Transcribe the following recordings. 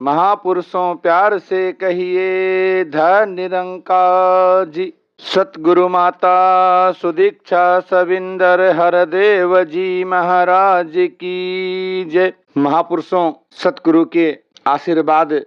महापुरुषों प्यार से कहिए धन निरंकार जी। सतगुरु माता सुदीक्षा सविंदर हरदेव जी महाराज की जय। महापुरुषों सतगुरु के आशीर्वाद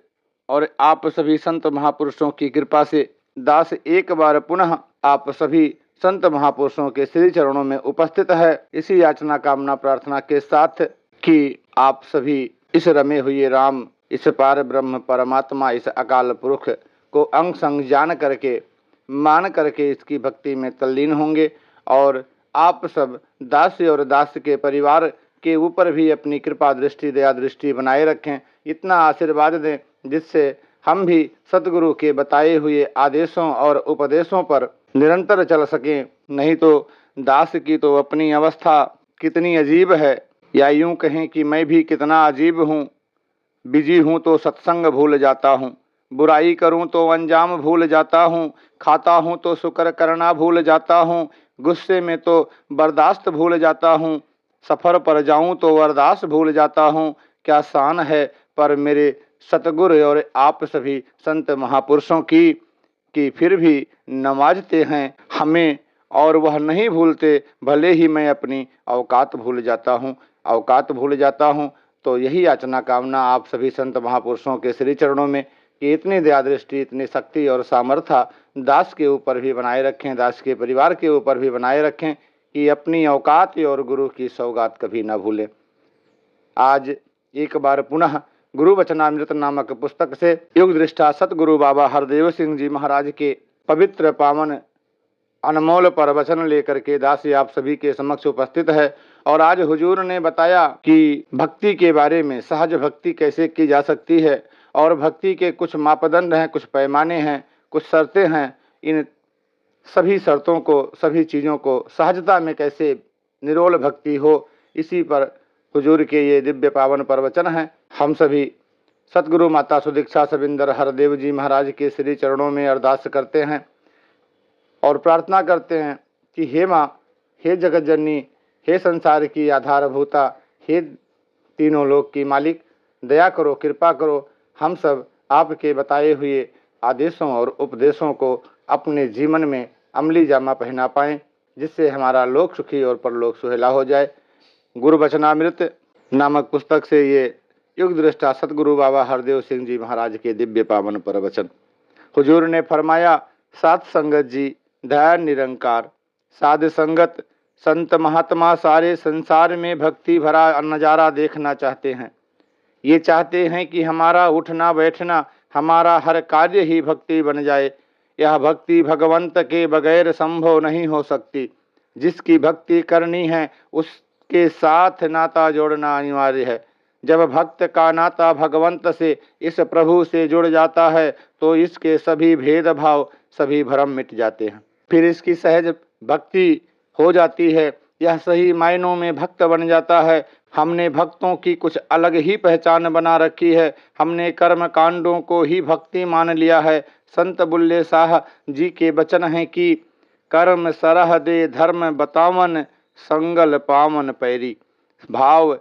और आप सभी संत महापुरुषों की कृपा से दास एक बार पुनः आप सभी संत महापुरुषों के श्री चरणों में उपस्थित है, इसी याचना कामना प्रार्थना के साथ कि आप सभी इस रमे हुए राम, इस पार ब्रह्म परमात्मा, इस अकाल पुरुष को अंग संग जान करके मान करके इसकी भक्ति में तल्लीन होंगे और आप सब दास और दास के परिवार के ऊपर भी अपनी कृपा दृष्टि दया दृष्टि बनाए रखें। इतना आशीर्वाद दें जिससे हम भी सतगुरु के बताए हुए आदेशों और उपदेशों पर निरंतर चल सकें। नहीं तो दास की तो अपनी अवस्था कितनी अजीब है, या यूं कहें कि मैं भी कितना अजीब हूँ। बिजी हूँ तो सत्संग भूल जाता हूँ, बुराई करूँ तो अंजाम भूल जाता हूँ, खाता हूँ तो शुक्र करना भूल जाता हूँ, गुस्से में तो बर्दाश्त भूल जाता हूँ, सफ़र पर जाऊँ तो बर्दाश्त भूल जाता हूँ। क्या शान है पर मेरे सतगुरु और आप सभी संत महापुरुषों की कि फिर भी नवाजते हैं हमें और वह नहीं भूलते, भले ही मैं अपनी औकात भूल जाता हूँ, औकात भूल जाता हूँ। तो यही याचना कामना आप सभी संत महापुरुषों के श्री चरणों में कि इतनी दया दृष्टि, इतनी शक्ति और सामर्थ्य दास के ऊपर भी बनाए रखें, दास के परिवार के ऊपर भी बनाए रखें कि अपनी औकात और गुरु की सौगात कभी न भूलें। आज एक बार पुनः गुरु वचनामृत नामक पुस्तक से युग दृष्टा सतगुरु बाबा हरदेव सिंह जी महाराज के पवित्र पावन अनमोल प्रवचन लेकर के दासी आप सभी के समक्ष उपस्थित है। और आज हुजूर ने बताया कि भक्ति के बारे में, सहज भक्ति कैसे की जा सकती है और भक्ति के कुछ मापदंड हैं, कुछ पैमाने हैं, कुछ शर्तें हैं। इन सभी शर्तों को, सभी चीज़ों को सहजता में कैसे निरोल भक्ति हो, इसी पर हुजूर के ये दिव्य पावन प्रवचन हैं। हम सभी सतगुरु माता सुदीक्षा सविंदर हरदेव जी महाराज के श्री चरणों में अरदास करते हैं और प्रार्थना करते हैं कि हे माँ, हे जगत जननी, हे संसार की आधारभूता, हे तीनों लोक की मालिक, दया करो, कृपा करो, हम सब आपके बताए हुए आदेशों और उपदेशों को अपने जीवन में अमली जामा पहना पाएं, जिससे हमारा लोक सुखी और परलोक सुहेला हो जाए। गुरु वचनामृत नामक पुस्तक से ये युग दृष्टा सतगुरु बाबा हरदेव सिंह जी महाराज के दिव्य पावन प्रवचन। हुजूर ने फरमाया, सात संगत जी धैर्य निरंकार, साध संगत संत महात्मा सारे संसार में भक्ति भरा नजारा देखना चाहते हैं। ये चाहते हैं कि हमारा उठना बैठना, हमारा हर कार्य ही भक्ति बन जाए। यह भक्ति भगवंत के बगैर संभव नहीं हो सकती। जिसकी भक्ति करनी है उसके साथ नाता जोड़ना अनिवार्य है। जब भक्त का नाता भगवंत से, इस प्रभु से जुड़ जाता है तो इसके सभी भेदभाव, सभी भ्रम मिट जाते हैं। फिर इसकी सहज भक्ति हो जाती है, यह सही मायनों में भक्त बन जाता है। हमने भक्तों की कुछ अलग ही पहचान बना रखी है। हमने कर्म कांडों को ही भक्ति मान लिया है। संत बुल्ले शाह जी के वचन हैं कि कर्म सरह दे धर्म बतावन, संगल पावन पैरी। भाव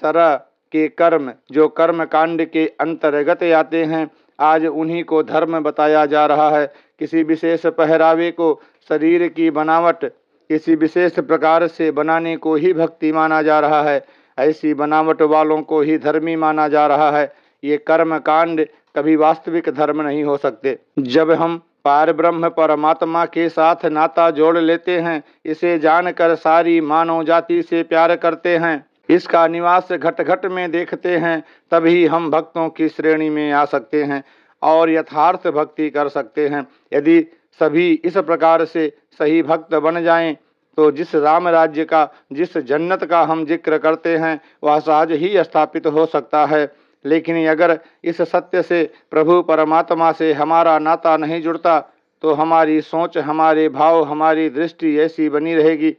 सरह के कर्म जो कर्म कांड के अंतर्गत आते हैं, आज उन्हीं को धर्म बताया जा रहा है। किसी विशेष पहरावे को, शरीर की बनावट किसी विशेष प्रकार से बनाने को ही भक्ति माना जा रहा है। ऐसी बनावट वालों को ही धर्मी माना जा रहा है। ये कर्म कांड कभी वास्तविक धर्म नहीं हो सकते। जब हम पार ब्रह्म परमात्मा के साथ नाता जोड़ लेते हैं, इसे जानकर सारी मानव जाति से प्यार करते हैं, इसका निवास घट घट में देखते हैं, तभी हम भक्तों की श्रेणी में आ सकते हैं और यथार्थ भक्ति कर सकते हैं। यदि सभी इस प्रकार से सही भक्त बन जाएं, तो जिस राम राज्य का, जिस जन्नत का हम जिक्र करते हैं, वह सहज ही स्थापित हो सकता है। लेकिन अगर इस सत्य से, प्रभु परमात्मा से हमारा नाता नहीं जुड़ता, तो हमारी सोच, हमारे भाव, हमारी दृष्टि ऐसी बनी रहेगी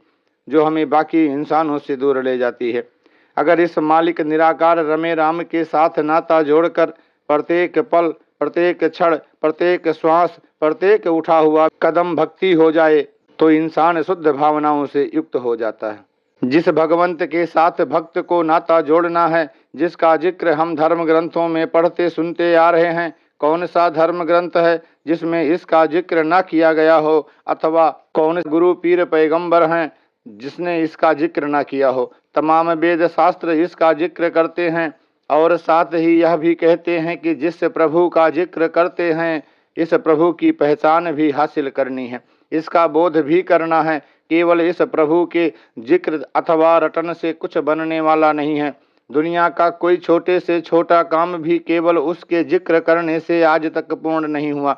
जो हमें बाकी इंसानों से दूर ले जाती है। अगर इस मालिक निराकार रमे राम के साथ नाता जोड़कर प्रत्येक पल, प्रत्येक क्षण, प्रत्येक श्वास, प्रत्येक उठा हुआ कदम भक्ति हो जाए, तो इंसान शुद्ध भावनाओं से युक्त हो जाता है। जिस भगवंत के साथ भक्त को नाता जोड़ना है, जिसका जिक्र हम धर्म ग्रंथों में पढ़ते सुनते आ रहे हैं, कौन सा धर्म ग्रंथ है जिसमें इसका जिक्र न किया गया हो, अथवा कौन गुरु पीर पैगंबर हैं जिसने इसका जिक्र न किया हो। तमाम वेद शास्त्र इसका जिक्र करते हैं और साथ ही यह भी कहते हैं कि जिस प्रभु का जिक्र करते हैं, इस प्रभु की पहचान भी हासिल करनी है, इसका बोध भी करना है। केवल इस प्रभु के जिक्र अथवा रटन से कुछ बनने वाला नहीं है। दुनिया का कोई छोटे से छोटा काम भी केवल उसके जिक्र करने से आज तक पूर्ण नहीं हुआ।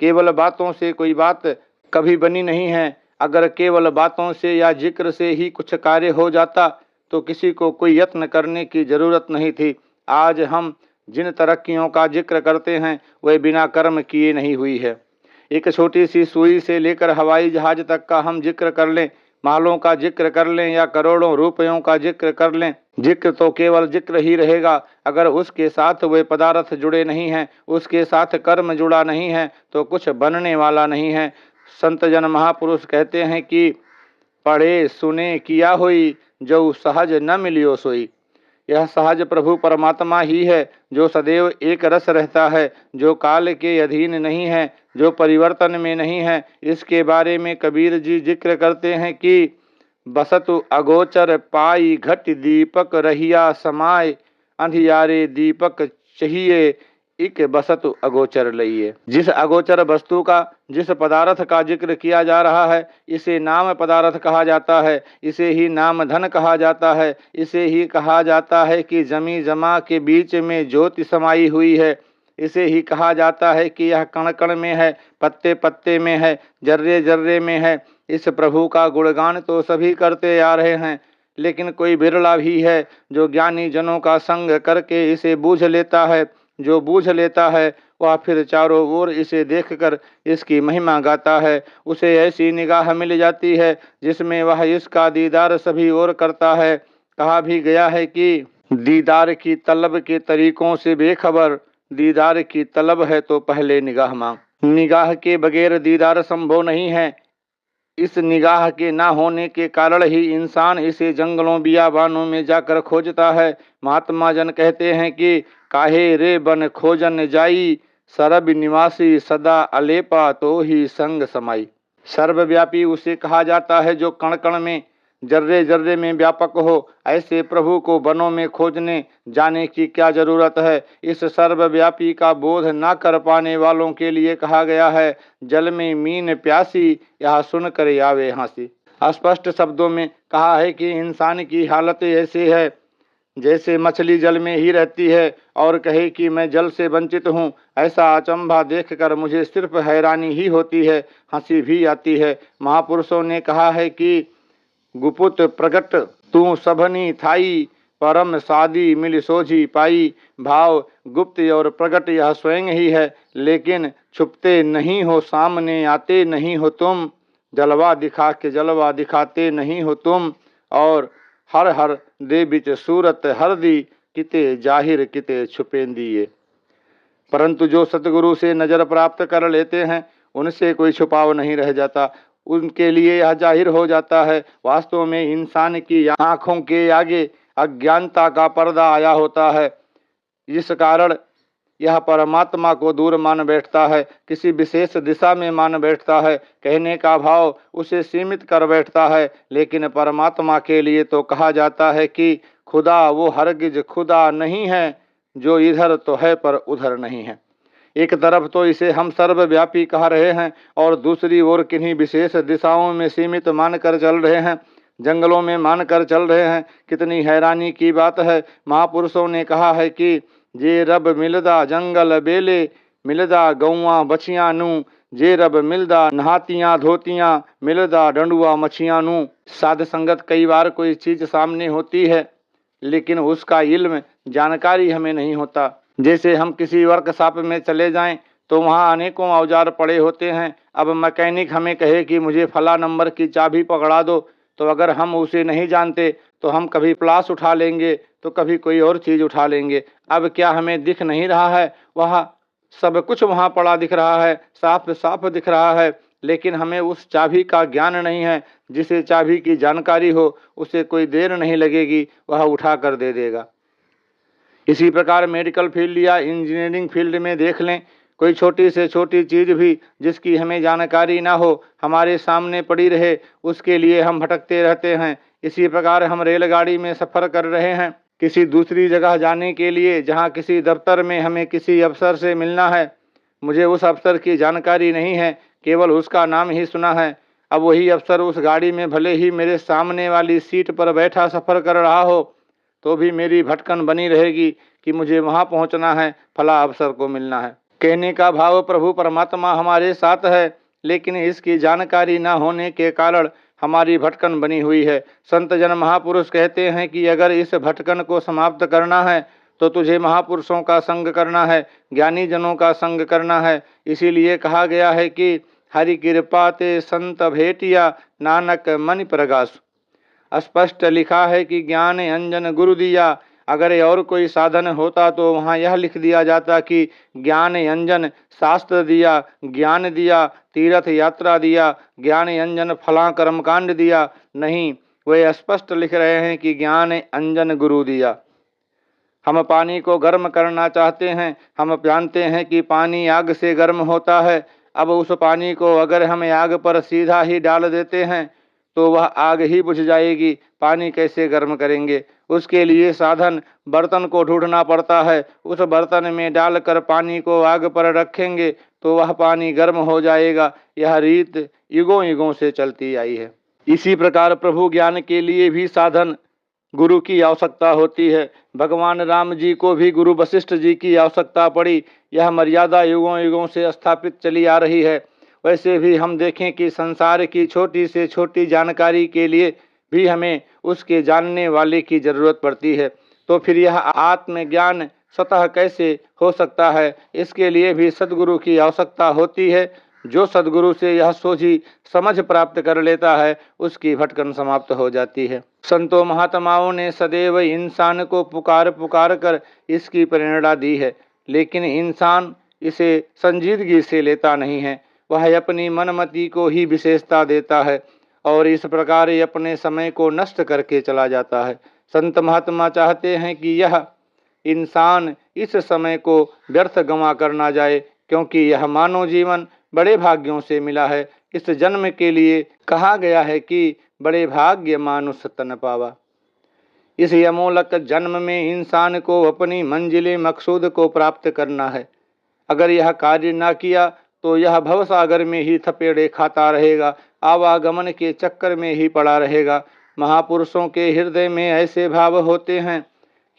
केवल बातों से कोई बात कभी बनी नहीं है। अगर केवल बातों से या जिक्र से ही कुछ कार्य हो जाता तो किसी को कोई यत्न करने की जरूरत नहीं थी। आज हम जिन तरक्कियों का जिक्र करते हैं वह बिना कर्म किए नहीं हुई है। एक छोटी सी सुई से लेकर हवाई जहाज तक का हम जिक्र कर लें, मालों का जिक्र कर लें या करोड़ों रुपयों का जिक्र कर लें, जिक्र तो केवल जिक्र ही रहेगा। अगर उसके साथ वे पदार्थ जुड़े नहीं हैं, उसके साथ कर्म जुड़ा नहीं है तो कुछ बनने वाला नहीं है। संत जन महापुरुष कहते हैं कि पढ़े सुने किया होई, जो सहज न मिलियो सोई। यह सहज प्रभु परमात्मा ही है जो सदैव एक रस रहता है, जो काल के अधीन नहीं है, जो परिवर्तन में नहीं है। इसके बारे में कबीर जी जिक्र करते हैं कि बसतु अगोचर पाई घट दीपक रहिया समाय, अंधियारे दीपक चाहिए इक बसतु अगोचर लइए। जिस अगोचर वस्तु का, जिस पदार्थ का जिक्र किया जा रहा है, इसे नाम पदार्थ कहा जाता है, इसे ही नाम धन कहा जाता है। इसे ही कहा जाता है कि जमी जमा के बीच में ज्योति समाई हुई है। इसे ही कहा जाता है कि यह कण कण में है, पत्ते पत्ते में है, जर्रे जर्रे में है। इस प्रभु का गुणगान तो सभी करते आ रहे हैं, लेकिन कोई बिरला भी है जो ज्ञानी जनों का संग करके इसे बूझ लेता है। जो बूझ लेता है वह फिर चारों ओर इसे देखकर इसकी महिमा गाता है। उसे ऐसी निगाह मिल जाती है जिसमें वह इसका दीदार सभी ओर करता है। कहा भी गया है कि दीदार की तलब के तरीकों से बेखबर, दीदार की तलब है तो पहले निगाह मांग। निगाह के बगैर दीदार संभव नहीं है। इस निगाह के ना होने के कारण ही इंसान इसे जंगलों बियाबानों में जाकर खोजता है। महात्मा जन कहते हैं कि काहे रे बन खोजन जाई, सरब निवासी सदा अलेपा तो ही संग समाई। सर्वव्यापी उसे कहा जाता है जो कण कण में, जर्रे जर्रे में व्यापक हो। ऐसे प्रभु को वनों में खोजने जाने की क्या जरूरत है। इस सर्वव्यापी का बोध न कर पाने वालों के लिए कहा गया है, जल में मीन प्यासी, यह सुन कर आवे हंसी। स्पष्ट शब्दों में कहा है कि इंसान की हालत ऐसी है जैसे मछली जल में ही रहती है और कहे कि मैं जल से वंचित हूँ। ऐसा अचंभा देखकर मुझे सिर्फ हैरानी ही होती है, हंसी भी आती है। महापुरुषों ने कहा है कि गुपुत प्रगट तू सभनी थाई, परम सादी मिल सोझी पाई। भाव गुप्त और प्रगट यह स्वयं ही है, लेकिन छुपते नहीं हो, सामने आते नहीं हो तुम। जलवा दिखा के जलवा दिखाते नहीं हो तुम। और हर हर दे बिच सूरत हर दी, किते जाहिर किते छुपेंदिए। परंतु जो सतगुरु से नजर प्राप्त कर लेते हैं उनसे कोई छुपाव नहीं रह जाता, उनके लिए यह जाहिर हो जाता है। वास्तव में इंसान की आंखों के आगे अज्ञानता का पर्दा आया होता है, जिस कारण यह परमात्मा को दूर मान बैठता है, किसी विशेष दिशा में मान बैठता है। कहने का भाव उसे सीमित कर बैठता है। लेकिन परमात्मा के लिए तो कहा जाता है कि खुदा वो हरगिज खुदा नहीं है, जो इधर तो है पर उधर नहीं है। एक तरफ तो इसे हम सर्वव्यापी कह रहे हैं और दूसरी ओर किन्हीं विशेष दिशाओं में सीमित मानकर चल रहे हैं, जंगलों में मानकर चल रहे हैं। कितनी हैरानी की बात है। महापुरुषों ने कहा है कि जे रब मिलदा जंगल बेले, मिलदा गौआ बछियां नू, जे रब मिलदा नहातियां धोतियां, मिलदा डंडुआ मछियां नू। साध संगत कई बार कोई चीज सामने होती है लेकिन उसका इल्म जानकारी हमें नहीं होता। जैसे हम किसी वर्कशॉप में चले जाएं तो वहाँ अनेकों औजार पड़े होते हैं। अब मैकेनिक हमें कहे कि मुझे फला नंबर की चाबी पकड़ा दो, तो अगर हम उसे नहीं जानते तो हम कभी प्लास उठा लेंगे तो कभी कोई और चीज़ उठा लेंगे। अब क्या हमें दिख नहीं रहा है, वह सब कुछ वहाँ पड़ा दिख रहा है, साफ साफ दिख रहा है। लेकिन हमें उस चाबी का ज्ञान नहीं है। जिसे चाबी की जानकारी हो उसे कोई देर नहीं लगेगी, वह उठा कर दे देगा। इसी प्रकार मेडिकल फील्ड या इंजीनियरिंग फील्ड में देख लें, कोई छोटी से छोटी चीज़ भी जिसकी हमें जानकारी ना हो हमारे सामने पड़ी रहे, उसके लिए हम भटकते रहते हैं। इसी प्रकार हम रेलगाड़ी में सफ़र कर रहे हैं किसी दूसरी जगह जाने के लिए, जहाँ किसी दफ्तर में हमें किसी अफसर से मिलना है। मुझे उस अफसर की जानकारी नहीं है, केवल उसका नाम ही सुना है। अब वही अफसर उस गाड़ी में भले ही मेरे सामने वाली सीट पर बैठा सफ़र कर रहा हो, तो भी मेरी भटकन बनी रहेगी कि मुझे वहाँ पहुँचना है, फला अफसर को मिलना है। कहने का भाव प्रभु परमात्मा हमारे साथ है, लेकिन इसकी जानकारी न होने के कारण हमारी भटकन बनी हुई है। संत जन महापुरुष कहते हैं कि अगर इस भटकन को समाप्त करना है तो तुझे महापुरुषों का संग करना है, ज्ञानी जनों का संग करना है। इसीलिए कहा गया है कि हरि कृपा ते संत भेटिया, नानक मन प्रगासु। स्पष्ट लिखा है कि ज्ञान अंजन गुरु दिया। अगर और कोई साधन होता तो वहाँ यह लिख दिया जाता कि ज्ञान अंजन शास्त्र दिया, ज्ञान दिया, तीर्थ यात्रा दिया, ज्ञान अंजन फला कर्मकांड दिया। नहीं, वे स्पष्ट लिख रहे हैं कि ज्ञान अंजन गुरु दिया। हम पानी को गर्म करना चाहते हैं, हम जानते हैं कि पानी आग से गर्म होता है। अब उस पानी को अगर हम आग पर सीधा ही डाल देते हैं तो वह आग ही बुझ जाएगी, पानी कैसे गर्म करेंगे? उसके लिए साधन बर्तन को ढूंढना पड़ता है। उस बर्तन में डालकर पानी को आग पर रखेंगे तो वह पानी गर्म हो जाएगा। यह रीत युगों युगों से चलती आई है। इसी प्रकार प्रभु ज्ञान के लिए भी साधन गुरु की आवश्यकता होती है। भगवान राम जी को भी गुरु वशिष्ठ जी की आवश्यकता पड़ी। यह मर्यादा युगों युगों से स्थापित चली आ रही है। वैसे भी हम देखें कि संसार की छोटी से छोटी जानकारी के लिए भी हमें उसके जानने वाले की जरूरत पड़ती है। तो फिर यह आत्मज्ञान स्वतः कैसे हो सकता है? इसके लिए भी सद्गुरु की आवश्यकता होती है। जो सद्गुरु से यह सोझी समझ प्राप्त कर लेता है उसकी भटकन समाप्त हो जाती है। संतों महात्माओं ने सदैव इंसान को पुकार पुकार कर इसकी प्रेरणा दी है, लेकिन इंसान इसे संजीदगी से लेता नहीं है। वह अपनी मनमति को ही विशेषता देता है और इस प्रकार अपने समय को नष्ट करके चला जाता है। संत महात्मा चाहते हैं कि यह इंसान इस समय को व्यर्थ गंवा कर ना जाए, क्योंकि यह मानव जीवन बड़े भाग्यों से मिला है। इस जन्म के लिए कहा गया है कि बड़े भाग्य मानुष तन पावा। इस अमोलक जन्म में इंसान को अपनी मंजिले मकसूद को प्राप्त करना है। अगर यह कार्य ना किया तो यह भवसागर में ही थपेड़े खाता रहेगा, आवागमन के चक्कर में ही पड़ा रहेगा। महापुरुषों के हृदय में ऐसे भाव होते हैं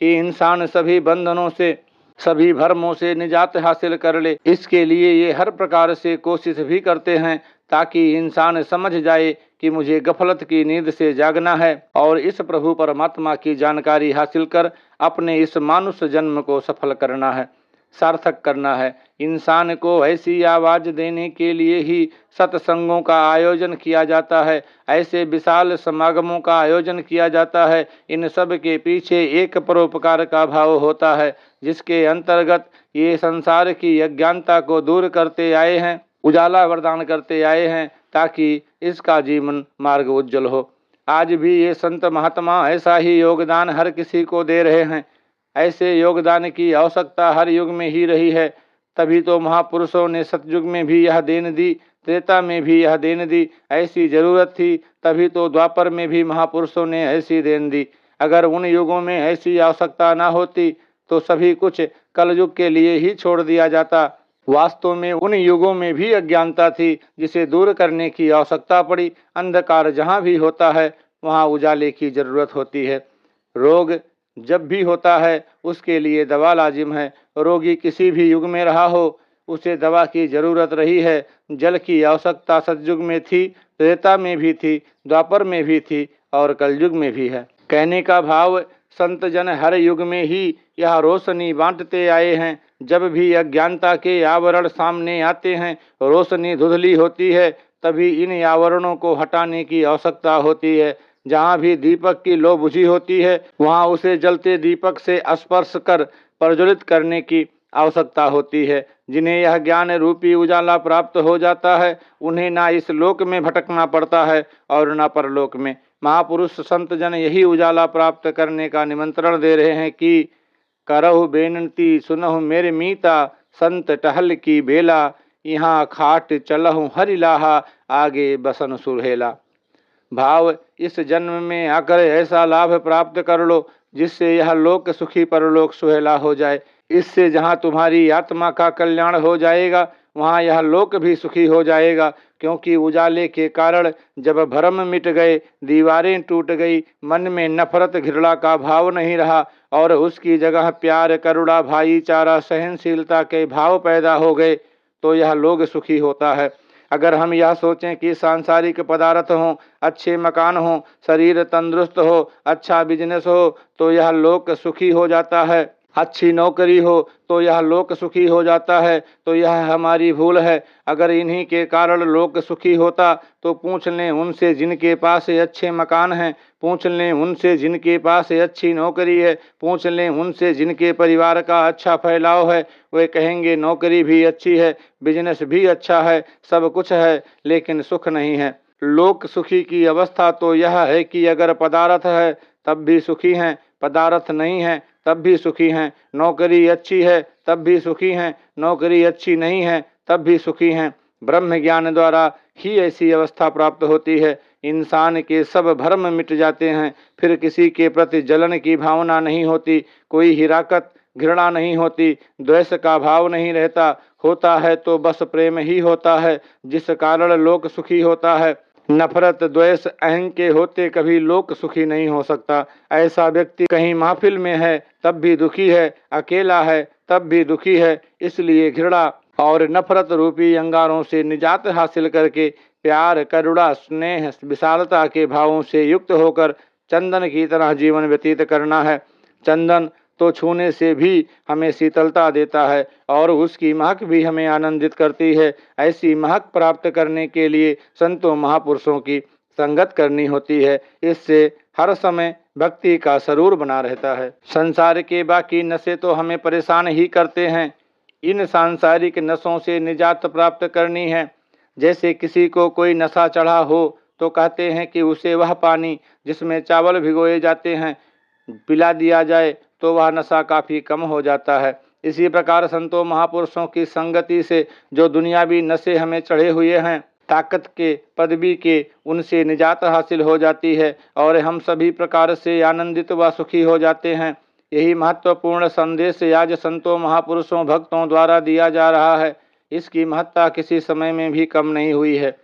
कि इंसान सभी बंधनों से, सभी भ्रमों से निजात हासिल कर ले। इसके लिए ये हर प्रकार से कोशिश भी करते हैं ताकि इंसान समझ जाए कि मुझे गफलत की नींद से जागना है और इस प्रभु परमात्मा की जानकारी हासिल कर अपने इस मानुष जन्म को सफल करना है, सार्थक करना है। इंसान को ऐसी आवाज देने के लिए ही सत्संगों का आयोजन किया जाता है, ऐसे विशाल समागमों का आयोजन किया जाता है। इन सब के पीछे एक परोपकार का भाव होता है, जिसके अंतर्गत ये संसार की अज्ञानता को दूर करते आए हैं, उजाला वरदान करते आए हैं, ताकि इसका जीवन मार्ग उज्जवल हो। आज भी ये संत महात्मा ऐसा ही योगदान हर किसी को दे रहे हैं। ऐसे योगदान की आवश्यकता हर युग में ही रही है। तभी तो महापुरुषों ने सतयुग में भी यह देन दी, त्रेता में भी यह देन दी। ऐसी जरूरत थी, तभी तो द्वापर में भी महापुरुषों ने ऐसी देन दी। अगर उन युगों में ऐसी आवश्यकता ना होती तो सभी कुछ कलयुग के लिए ही छोड़ दिया जाता। वास्तव में उन युगों में भी अज्ञानता थी, जिसे दूर करने की आवश्यकता पड़ी। अंधकार जहाँ भी होता है वहाँ उजाले की जरूरत होती है। रोग जब भी होता है उसके लिए दवा लाजिम है। रोगी किसी भी युग में रहा हो, उसे दवा की जरूरत रही है। जल की आवश्यकता सतयुग में थी, त्रेता में भी थी, द्वापर में भी थी और कलयुग में भी है। कहने का भाव, संत जन हर युग में ही यह रोशनी बांटते आए हैं। जब भी अज्ञानता के आवरण सामने आते हैं, रोशनी धुंधली होती है, तभी इन आवरणों को हटाने की आवश्यकता होती है। जहाँ भी दीपक की लौ बुझी होती है वहाँ उसे जलते दीपक से स्पर्श कर प्रज्वलित करने की आवश्यकता होती है। जिन्हें यह ज्ञान रूपी उजाला प्राप्त हो जाता है उन्हें ना इस लोक में भटकना पड़ता है और ना परलोक में। महापुरुष संत जन यही उजाला प्राप्त करने का निमंत्रण दे रहे हैं कि करहु बेनती सुनहु मेरे मीता, संत टहल की बेला, यहाँ खाट चलहु हरि लाहा, आगे बसन सुहेला। भाव, इस जन्म में आकर ऐसा लाभ प्राप्त कर लो जिससे यह लोक सुखी परलोक सुहेला हो जाए। इससे जहाँ तुम्हारी आत्मा का कल्याण हो जाएगा वहाँ यह लोक भी सुखी हो जाएगा, क्योंकि उजाले के कारण जब भ्रम मिट गए, दीवारें टूट गई, मन में नफरत घृणा का भाव नहीं रहा और उसकी जगह प्यार, करुणा, भाईचारा, सहनशीलता के भाव पैदा हो गए, तो यह लोक सुखी होता है। अगर हम यह सोचें कि सांसारिक पदार्थ हों, अच्छे मकान हों, शरीर तंदुरुस्त हो, अच्छा बिजनेस हो तो यह लोक सुखी हो जाता है, अच्छी नौकरी हो तो यह लोक सुखी हो जाता है, तो यह हमारी भूल है। अगर इन्हीं के कारण लोक सुखी होता तो पूछ लें उनसे जिनके पास अच्छे मकान हैं, पूछ लें उनसे जिनके पास अच्छी नौकरी है, पूछ लें उनसे जिनके परिवार का अच्छा फैलाव है। वे कहेंगे नौकरी भी अच्छी है, बिजनेस भी अच्छा है, सब कुछ है, लेकिन सुख नहीं है। लोक सुखी की अवस्था तो यह है कि अगर पदार्थ है तब भी सुखी हैं, पदार्थ नहीं है तब भी सुखी हैं, नौकरी अच्छी है तब भी सुखी हैं, नौकरी अच्छी नहीं है तब भी सुखी हैं। ब्रह्म ज्ञान द्वारा ही ऐसी अवस्था प्राप्त होती है। इंसान के सब भ्रम मिट जाते हैं, फिर किसी के प्रति जलन की भावना नहीं होती, कोई हिराकत घृणा नहीं होती, द्वेष का भाव नहीं रहता, होता है तो बस प्रेम ही होता है, जिस कारण लोक सुखी होता है। नफरत, द्वेष, अहं के होते कभी लोक सुखी नहीं हो सकता। ऐसा व्यक्ति कहीं महफिल में है तब भी दुखी है, अकेला है तब भी दुखी है। इसलिए घृणा और नफरत रूपी अंगारों से निजात हासिल करके प्यार, करुणा, स्नेह, विशालता के भावों से युक्त होकर चंदन की तरह जीवन व्यतीत करना है। चंदन तो छूने से भी हमें शीतलता देता है और उसकी महक भी हमें आनंदित करती है। ऐसी महक प्राप्त करने के लिए संतों महापुरुषों की संगत करनी होती है। इससे हर समय भक्ति का सरूर बना रहता है। संसार के बाकी नशे तो हमें परेशान ही करते हैं। इन सांसारिक नशों से निजात प्राप्त करनी है। जैसे किसी को कोई नशा चढ़ा हो तो कहते हैं कि उसे वह पानी जिसमें चावल भिगोए जाते हैं पिला दिया जाए तो वह नशा काफ़ी कम हो जाता है। इसी प्रकार संतों महापुरुषों की संगति से जो दुनियावी नशे हमें चढ़े हुए हैं, ताकत के, पदवी के, उनसे निजात हासिल हो जाती है और हम सभी प्रकार से आनंदित व सुखी हो जाते हैं। यही महत्वपूर्ण संदेश आज संतों महापुरुषों भक्तों द्वारा दिया जा रहा है। इसकी महत्ता किसी समय में भी कम नहीं हुई है।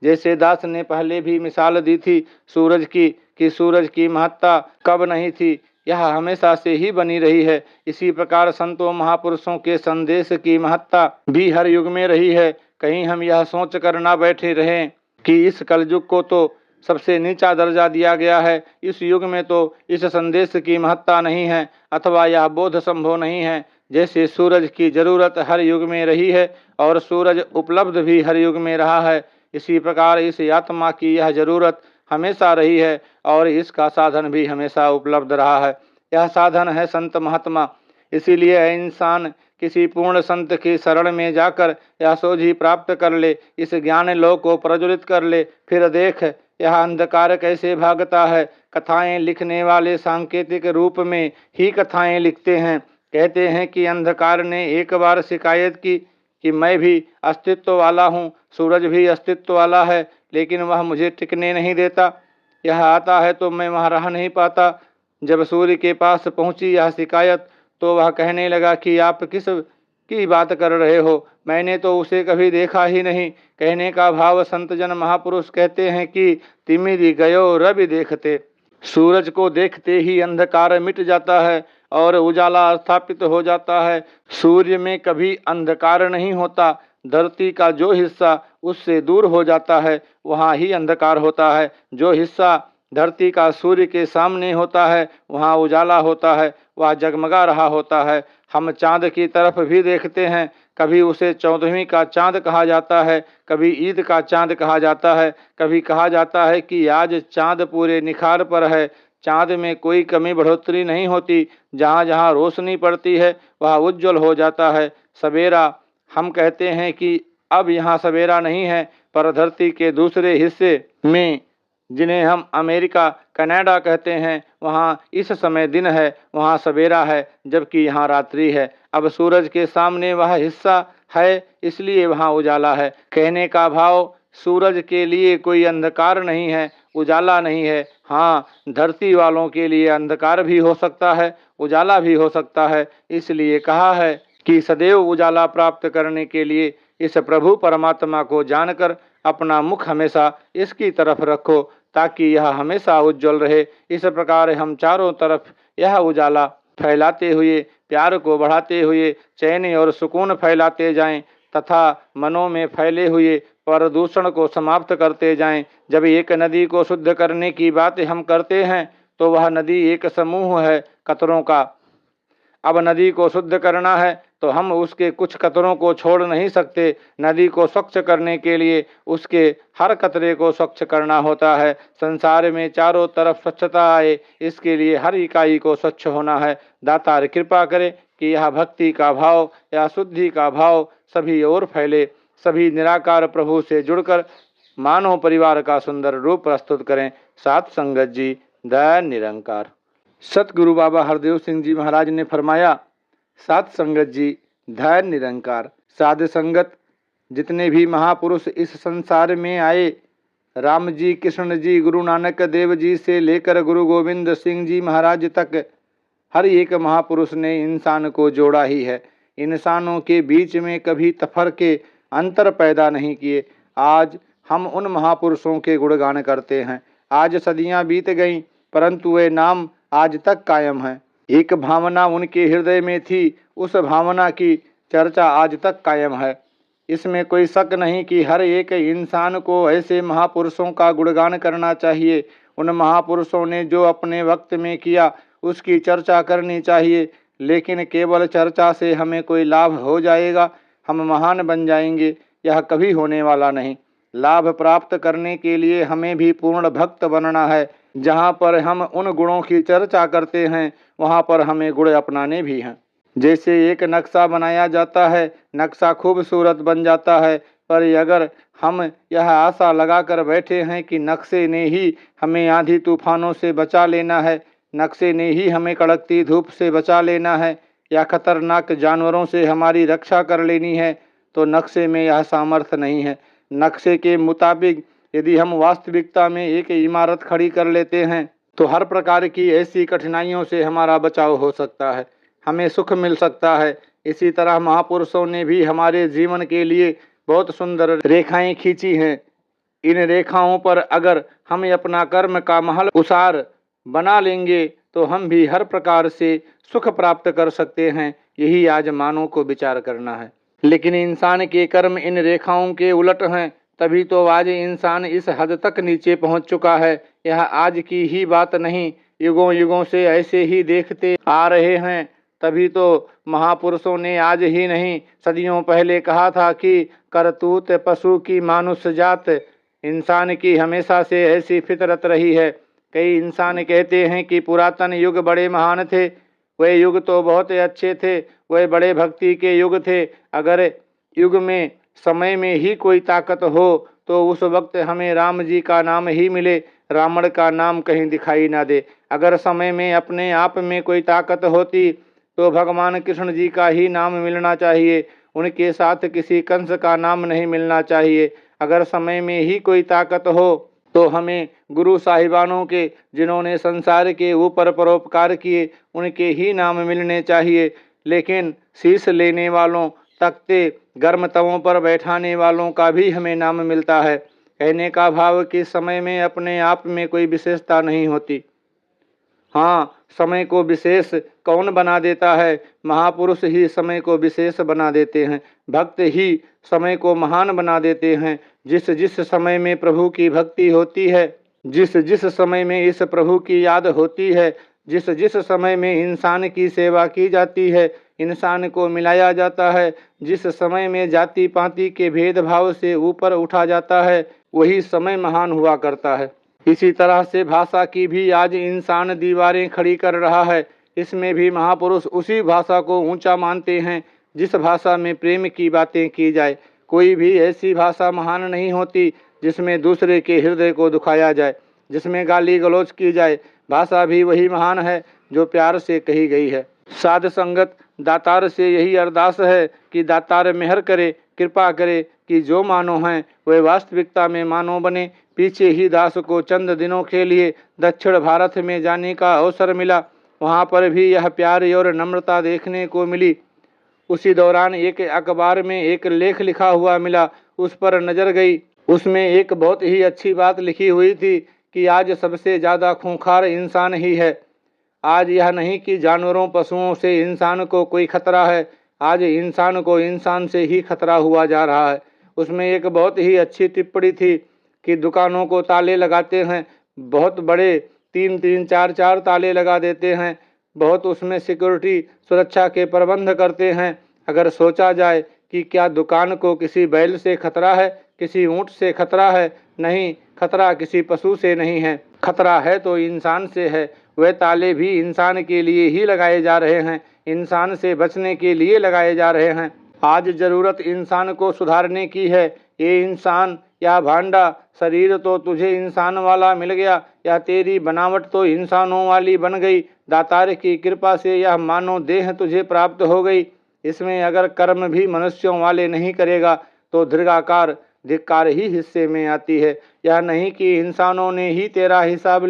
जैसे दास ने पहले भी मिसाल दी थी सूरज की, कि सूरज की महत्ता कब नहीं थी, यह हमेशा से ही बनी रही है। इसी प्रकार संतों महापुरुषों के संदेश की महत्ता भी हर युग में रही है। कहीं हम यह सोच कर ना बैठे रहें कि इस कलयुग को तो सबसे नीचा दर्जा दिया गया है, इस युग में तो इस संदेश की महत्ता नहीं है अथवा यह बोध संभव नहीं है। जैसे सूरज की जरूरत हर युग में रही है और सूरज उपलब्ध भी हर युग में रहा है, इसी प्रकार इस आत्मा की यह जरूरत हमेशा रही है और इसका साधन भी हमेशा उपलब्ध रहा है। यह साधन है संत महात्मा। इसीलिए इंसान किसी पूर्ण संत की शरण में जाकर यह सोझी प्राप्त कर ले, इस ज्ञान लोक को प्रज्वलित कर ले। फिर देख यह अंधकार कैसे भागता है। कथाएं लिखने वाले सांकेतिक रूप में ही कथाएं लिखते हैं। कहते हैं कि अंधकार ने एक बार शिकायत की कि मैं भी अस्तित्व वाला हूँ, सूरज भी अस्तित्व वाला है, लेकिन वह मुझे टिकने नहीं देता। यह आता है तो मैं वहाँ रह नहीं पाता। जब सूर्य के पास पहुँची यह शिकायत तो वह कहने लगा कि आप किस की बात कर रहे हो, मैंने तो उसे कभी देखा ही नहीं। कहने का भाव संत जन महापुरुष कहते हैं कि तिमिरी गयो रवि देखते, सूरज को देखते ही अंधकार मिट जाता है और उजाला स्थापित हो जाता है। सूर्य में कभी अंधकार नहीं होता। धरती का जो हिस्सा उससे दूर हो जाता है वहाँ ही अंधकार होता है। जो हिस्सा धरती का सूर्य के सामने होता है वहाँ उजाला होता है, वह जगमगा रहा होता है। हम चाँद की तरफ भी देखते हैं, कभी उसे 14वीं का चाँद कहा जाता है, कभी ईद का चाँद कहा जाता है, कभी कहा जाता है कि आज चाँद पूरे निखार पर है। चाँद में कोई कमी बढ़ोतरी नहीं होती, जहाँ जहाँ रोशनी पड़ती है वह उज्जवल हो जाता है। सवेरा हम कहते हैं कि अब यहाँ सवेरा नहीं है, पर धरती के दूसरे हिस्से में, जिन्हें हम अमेरिका कनाडा कहते हैं, वहाँ इस समय दिन है, वहाँ सवेरा है, जबकि यहाँ रात्रि है। अब सूरज के सामने वह हिस्सा है, इसलिए वहाँ उजाला है। कहने का भाव, सूरज के लिए कोई अंधकार नहीं है, उजाला नहीं है। हाँ, धरती वालों के लिए अंधकार भी हो सकता है, उजाला भी हो सकता है। इसलिए कहा है कि सदैव उजाला प्राप्त करने के लिए इस प्रभु परमात्मा को जानकर अपना मुख हमेशा इसकी तरफ रखो, ताकि यह हमेशा उज्जवल रहे। इस प्रकार हम चारों तरफ यह उजाला फैलाते हुए, प्यार को बढ़ाते हुए, चैन और सुकून फैलाते जाएं तथा मनों में फैले हुए प्रदूषण को समाप्त करते जाएं। जब एक नदी को शुद्ध करने की बात हम करते हैं तो वह नदी एक समूह है कतरों का। अब नदी को शुद्ध करना है तो हम उसके कुछ कतरों को छोड़ नहीं सकते। नदी को स्वच्छ करने के लिए उसके हर कतरे को स्वच्छ करना होता है। संसार में चारों तरफ स्वच्छता आए, इसके लिए हर इकाई को स्वच्छ होना है। दातार कृपा करे कि यह भक्ति का भाव या शुद्धि का भाव सभी ओर फैले। सभी निराकार प्रभु से जुड़कर मानव परिवार का सुंदर रूप प्रस्तुत करें। सात संगत जी, दया निरंकार। सतगुरु बाबा हरदेव सिंह जी महाराज ने फरमाया, सात संगत जी, धैर्य निरंकार। साध संगत जितने भी महापुरुष इस संसार में आए, राम जी, कृष्ण जी, गुरु नानक देव जी से लेकर गुरु गोविंद सिंह जी महाराज तक, हर एक महापुरुष ने इंसान को जोड़ा ही है। इंसानों के बीच में कभी तफरके अंतर पैदा नहीं किए। आज हम उन महापुरुषों के गुणगान करते हैं। आज सदियां बीत गईं, परंतु वे नाम आज तक कायम है। एक भावना उनके हृदय में थी, उस भावना की चर्चा आज तक कायम है। इसमें कोई शक नहीं कि हर एक इंसान को ऐसे महापुरुषों का गुणगान करना चाहिए। उन महापुरुषों ने जो अपने वक्त में किया उसकी चर्चा करनी चाहिए। लेकिन केवल चर्चा से हमें कोई लाभ हो जाएगा, हम महान बन जाएंगे, यह कभी होने वाला नहीं। लाभ प्राप्त करने के लिए हमें भी पूर्ण भक्त बनना है। जहाँ पर हम उन गुणों की चर्चा करते हैं, वहाँ पर हमें गुण अपनाने भी हैं। जैसे एक नक्शा बनाया जाता है, नक्शा खूबसूरत बन जाता है, पर अगर हम यह आशा लगाकर बैठे हैं कि नक्शे ने ही हमें आंधी तूफानों से बचा लेना है, नक्शे ने ही हमें कड़कती धूप से बचा लेना है, या खतरनाक जानवरों से हमारी रक्षा कर लेनी है, तो नक्शे में यह सामर्थ्य नहीं है। नक्शे के मुताबिक यदि हम वास्तविकता में एक इमारत खड़ी कर लेते हैं तो हर प्रकार की ऐसी कठिनाइयों से हमारा बचाव हो सकता है, हमें सुख मिल सकता है। इसी तरह महापुरुषों ने भी हमारे जीवन के लिए बहुत सुंदर रेखाएं खींची हैं। इन रेखाओं पर अगर हम अपना कर्म का महल उसार बना लेंगे तो हम भी हर प्रकार से सुख प्राप्त कर सकते हैं। यही आज मानव को विचार करना है। लेकिन इंसान के कर्म इन रेखाओं के उलट हैं, तभी तो आज इंसान इस हद तक नीचे पहुंच चुका है। यह आज की ही बात नहीं, युगों युगों से ऐसे ही देखते आ रहे हैं। तभी तो महापुरुषों ने आज ही नहीं, सदियों पहले कहा था कि करतूत पशु की मानुष जात। इंसान की हमेशा से ऐसी फितरत रही है। कई इंसान कहते हैं कि पुरातन युग बड़े महान थे, वे युग तो बहुत अच्छे थे, वे बड़े भक्ति के युग थे। अगर युग में समय में ही कोई ताकत हो तो उस वक्त हमें राम जी का नाम ही मिले, रावण का नाम कहीं दिखाई ना दे। अगर समय में अपने आप में कोई ताकत होती तो भगवान कृष्ण जी का ही नाम मिलना चाहिए, उनके साथ किसी कंस का नाम नहीं मिलना चाहिए। अगर समय में ही कोई ताकत हो तो हमें गुरु साहिबानों के, जिन्होंने संसार के ऊपर परोपकार किए, उनके ही नाम मिलने चाहिए। लेकिन शीश लेने वालों, तख्ते गर्म तवों पर बैठाने वालों का भी हमें नाम मिलता है। कहने का भाव कि समय में अपने आप में कोई विशेषता नहीं होती। हाँ, समय को विशेष कौन बना देता है? महापुरुष ही समय को विशेष बना देते हैं, भक्त ही समय को महान बना देते हैं। जिस जिस समय में प्रभु की भक्ति होती है, जिस जिस समय में इस प्रभु की याद होती है, जिस जिस समय में इंसान की सेवा की जाती है, इंसान को मिलाया जाता है, जिस समय में जाति पाति के भेदभाव से ऊपर उठा जाता है, वही समय महान हुआ करता है। इसी तरह से भाषा की भी आज इंसान दीवारें खड़ी कर रहा है। इसमें भी महापुरुष उसी भाषा को ऊंचा मानते हैं जिस भाषा में प्रेम की बातें की जाए। कोई भी ऐसी भाषा महान नहीं होती जिसमें दूसरे के हृदय को दुखाया जाए, जिसमें गाली गलौज की जाए। भाषा भी वही महान है जो प्यार से कही गई है। साध संगत दातार से यही अरदास है कि दातार मेहर करे, कृपा करे कि जो मानो हैं वे वास्तविकता में मानो बने। पीछे ही दास को चंद दिनों के लिए दक्षिण भारत में जाने का अवसर मिला। वहाँ पर भी यह प्यार और नम्रता देखने को मिली। उसी दौरान एक अखबार में एक लेख लिखा हुआ मिला, उस पर नजर गई। उसमें एक बहुत ही अच्छी बात लिखी हुई थी कि आज सबसे ज़्यादा खूंखार इंसान ही है। आज यह नहीं कि जानवरों पशुओं से इंसान को कोई खतरा है, आज इंसान को इंसान से ही खतरा हुआ जा रहा है। उसमें एक बहुत ही अच्छी टिप्पणी थी कि दुकानों को ताले लगाते हैं, बहुत बड़े 3-3, 4-4 ताले लगा देते हैं, बहुत उसमें सिक्योरिटी सुरक्षा के प्रबंध करते हैं। अगर सोचा जाए कि क्या दुकान को किसी बैल से खतरा है, किसी ऊँट से खतरा है? नहीं, खतरा किसी पशु से नहीं है, खतरा है तो इंसान से है। वे ताले भी इंसान के लिए ही लगाए जा रहे हैं, इंसान से बचने के लिए लगाए जा रहे हैं। आज जरूरत इंसान को सुधारने की है। ये इंसान या भांडा, शरीर तो तुझे इंसान वाला मिल गया या तेरी बनावट तो इंसानों वाली बन गई। दातार की कृपा से यह मानव देह तुझे प्राप्त हो गई। इसमें अगर कर्म भी मनुष्यों वाले नहीं करेगा तो दीर्घाकार धिक्कार ही हिस्से में आती है। यह नहीं कि इंसानों ने ही तेरा हिसाब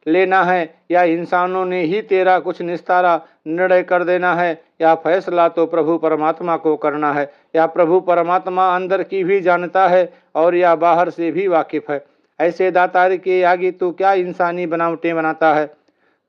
लेना है या इंसानों ने ही तेरा कुछ निस्तारा निर्णय कर देना है। यह फैसला तो प्रभु परमात्मा को करना है। यह प्रभु परमात्मा अंदर की भी जानता है और यह बाहर से भी वाकिफ है। ऐसे दातार के आगे तू क्या इंसानी बनावटें बनाता है?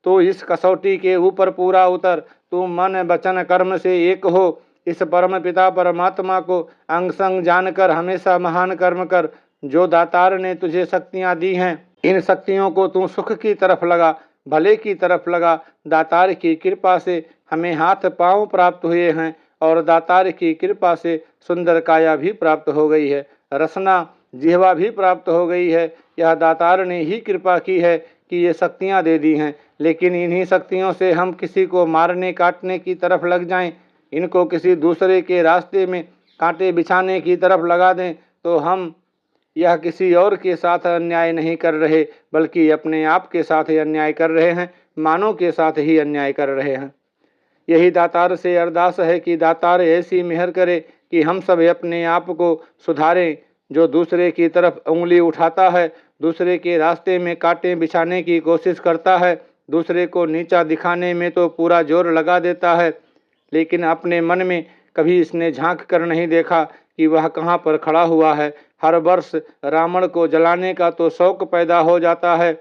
तो इस कसौटी के ऊपर पूरा उतर। तू मन वचन कर्म से एक हो। इस परम पिता परमात्मा को अंग संग जानकर हमेशा महान कर्म कर। जो दातार ने तुझे शक्तियां दी हैं, इन शक्तियों को तू सुख की तरफ लगा, भले की तरफ लगा। दातार की कृपा से हमें हाथ पांव प्राप्त हुए हैं और दातार की कृपा से सुंदर काया भी प्राप्त हो गई है, रसना जिह्वा भी प्राप्त हो गई है। यह दातार ने ही कृपा की है कि ये शक्तियां दे दी हैं। लेकिन इन्हीं शक्तियों से हम किसी को मारने काटने की तरफ लग जाएं, इनको किसी दूसरे के रास्ते में कांटे बिछाने की तरफ लगा दें, तो हम यह किसी और के साथ अन्याय नहीं कर रहे बल्कि अपने आप के साथ ही अन्याय कर रहे हैं, मानव के साथ ही अन्याय कर रहे हैं। यही दातार से अरदास है कि दातार ऐसी मेहर करे कि हम सब अपने आप को सुधारें। जो दूसरे की तरफ उंगली उठाता है, दूसरे के रास्ते में कांटे बिछाने की कोशिश करता है, दूसरे को नीचा दिखाने में तो पूरा जोर लगा देता है, लेकिन अपने मन में कभी इसने झांक कर नहीं देखा कि वह कहाँ पर खड़ा हुआ है। हर वर्ष रावण को जलाने का तो शौक पैदा हो जाता है,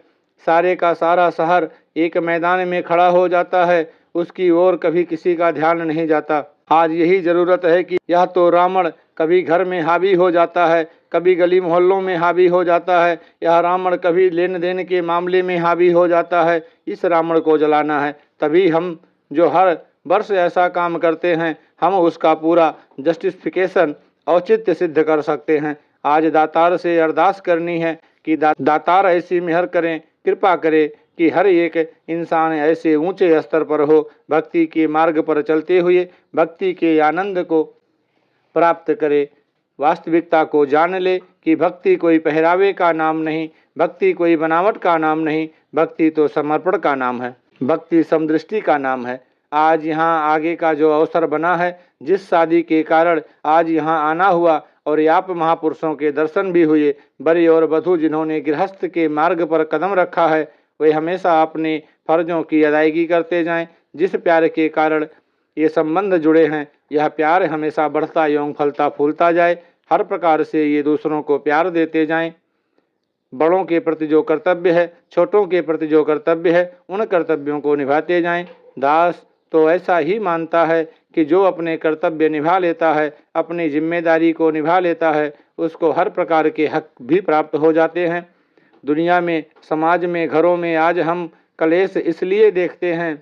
सारे का सारा शहर एक मैदान में खड़ा हो जाता है, उसकी ओर कभी किसी का ध्यान नहीं जाता। आज यही जरूरत है कि यह तो रावण कभी घर में हावी हो जाता है, कभी गली मोहल्लों में हावी हो जाता है, यह रावण कभी लेन देन के मामले में हावी हो जाता है। इस रावण को जलाना है, तभी हम जो हर वर्ष ऐसा काम करते हैं हम उसका पूरा जस्टिफिकेशन औचित्य सिद्ध कर सकते हैं। आज दातार से अरदास करनी है कि दातार ऐसी मेहर करें, कृपा करें कि हर एक इंसान ऐसे ऊंचे स्तर पर हो, भक्ति के मार्ग पर चलते हुए भक्ति के आनंद को प्राप्त करे, वास्तविकता को जान ले कि भक्ति कोई पहरावे का नाम नहीं, भक्ति कोई बनावट का नाम नहीं, भक्ति तो समर्पण का नाम है, भक्ति समदृष्टि का नाम है। आज यहाँ आगे का जो अवसर बना है, जिस शादी के कारण आज यहाँ आना हुआ और आप महापुरुषों के दर्शन भी हुए, वर और वधू जिन्होंने गृहस्थ के मार्ग पर कदम रखा है, वे हमेशा अपने फर्जों की अदायगी करते जाएं। जिस प्यार के कारण ये संबंध जुड़े हैं, यह प्यार हमेशा बढ़ता एवं फलता फूलता जाए। हर प्रकार से ये दूसरों को प्यार देते जाएं। बड़ों के प्रति जो कर्तव्य है, छोटों के प्रति जो कर्तव्य है, उन कर्तव्यों को निभाते जाएं। दास तो ऐसा ही मानता है कि जो अपने कर्तव्य निभा लेता है, अपनी जिम्मेदारी को निभा लेता है, उसको हर प्रकार के हक भी प्राप्त हो जाते हैं। दुनिया में, समाज में, घरों में आज हम कलेश इसलिए देखते हैं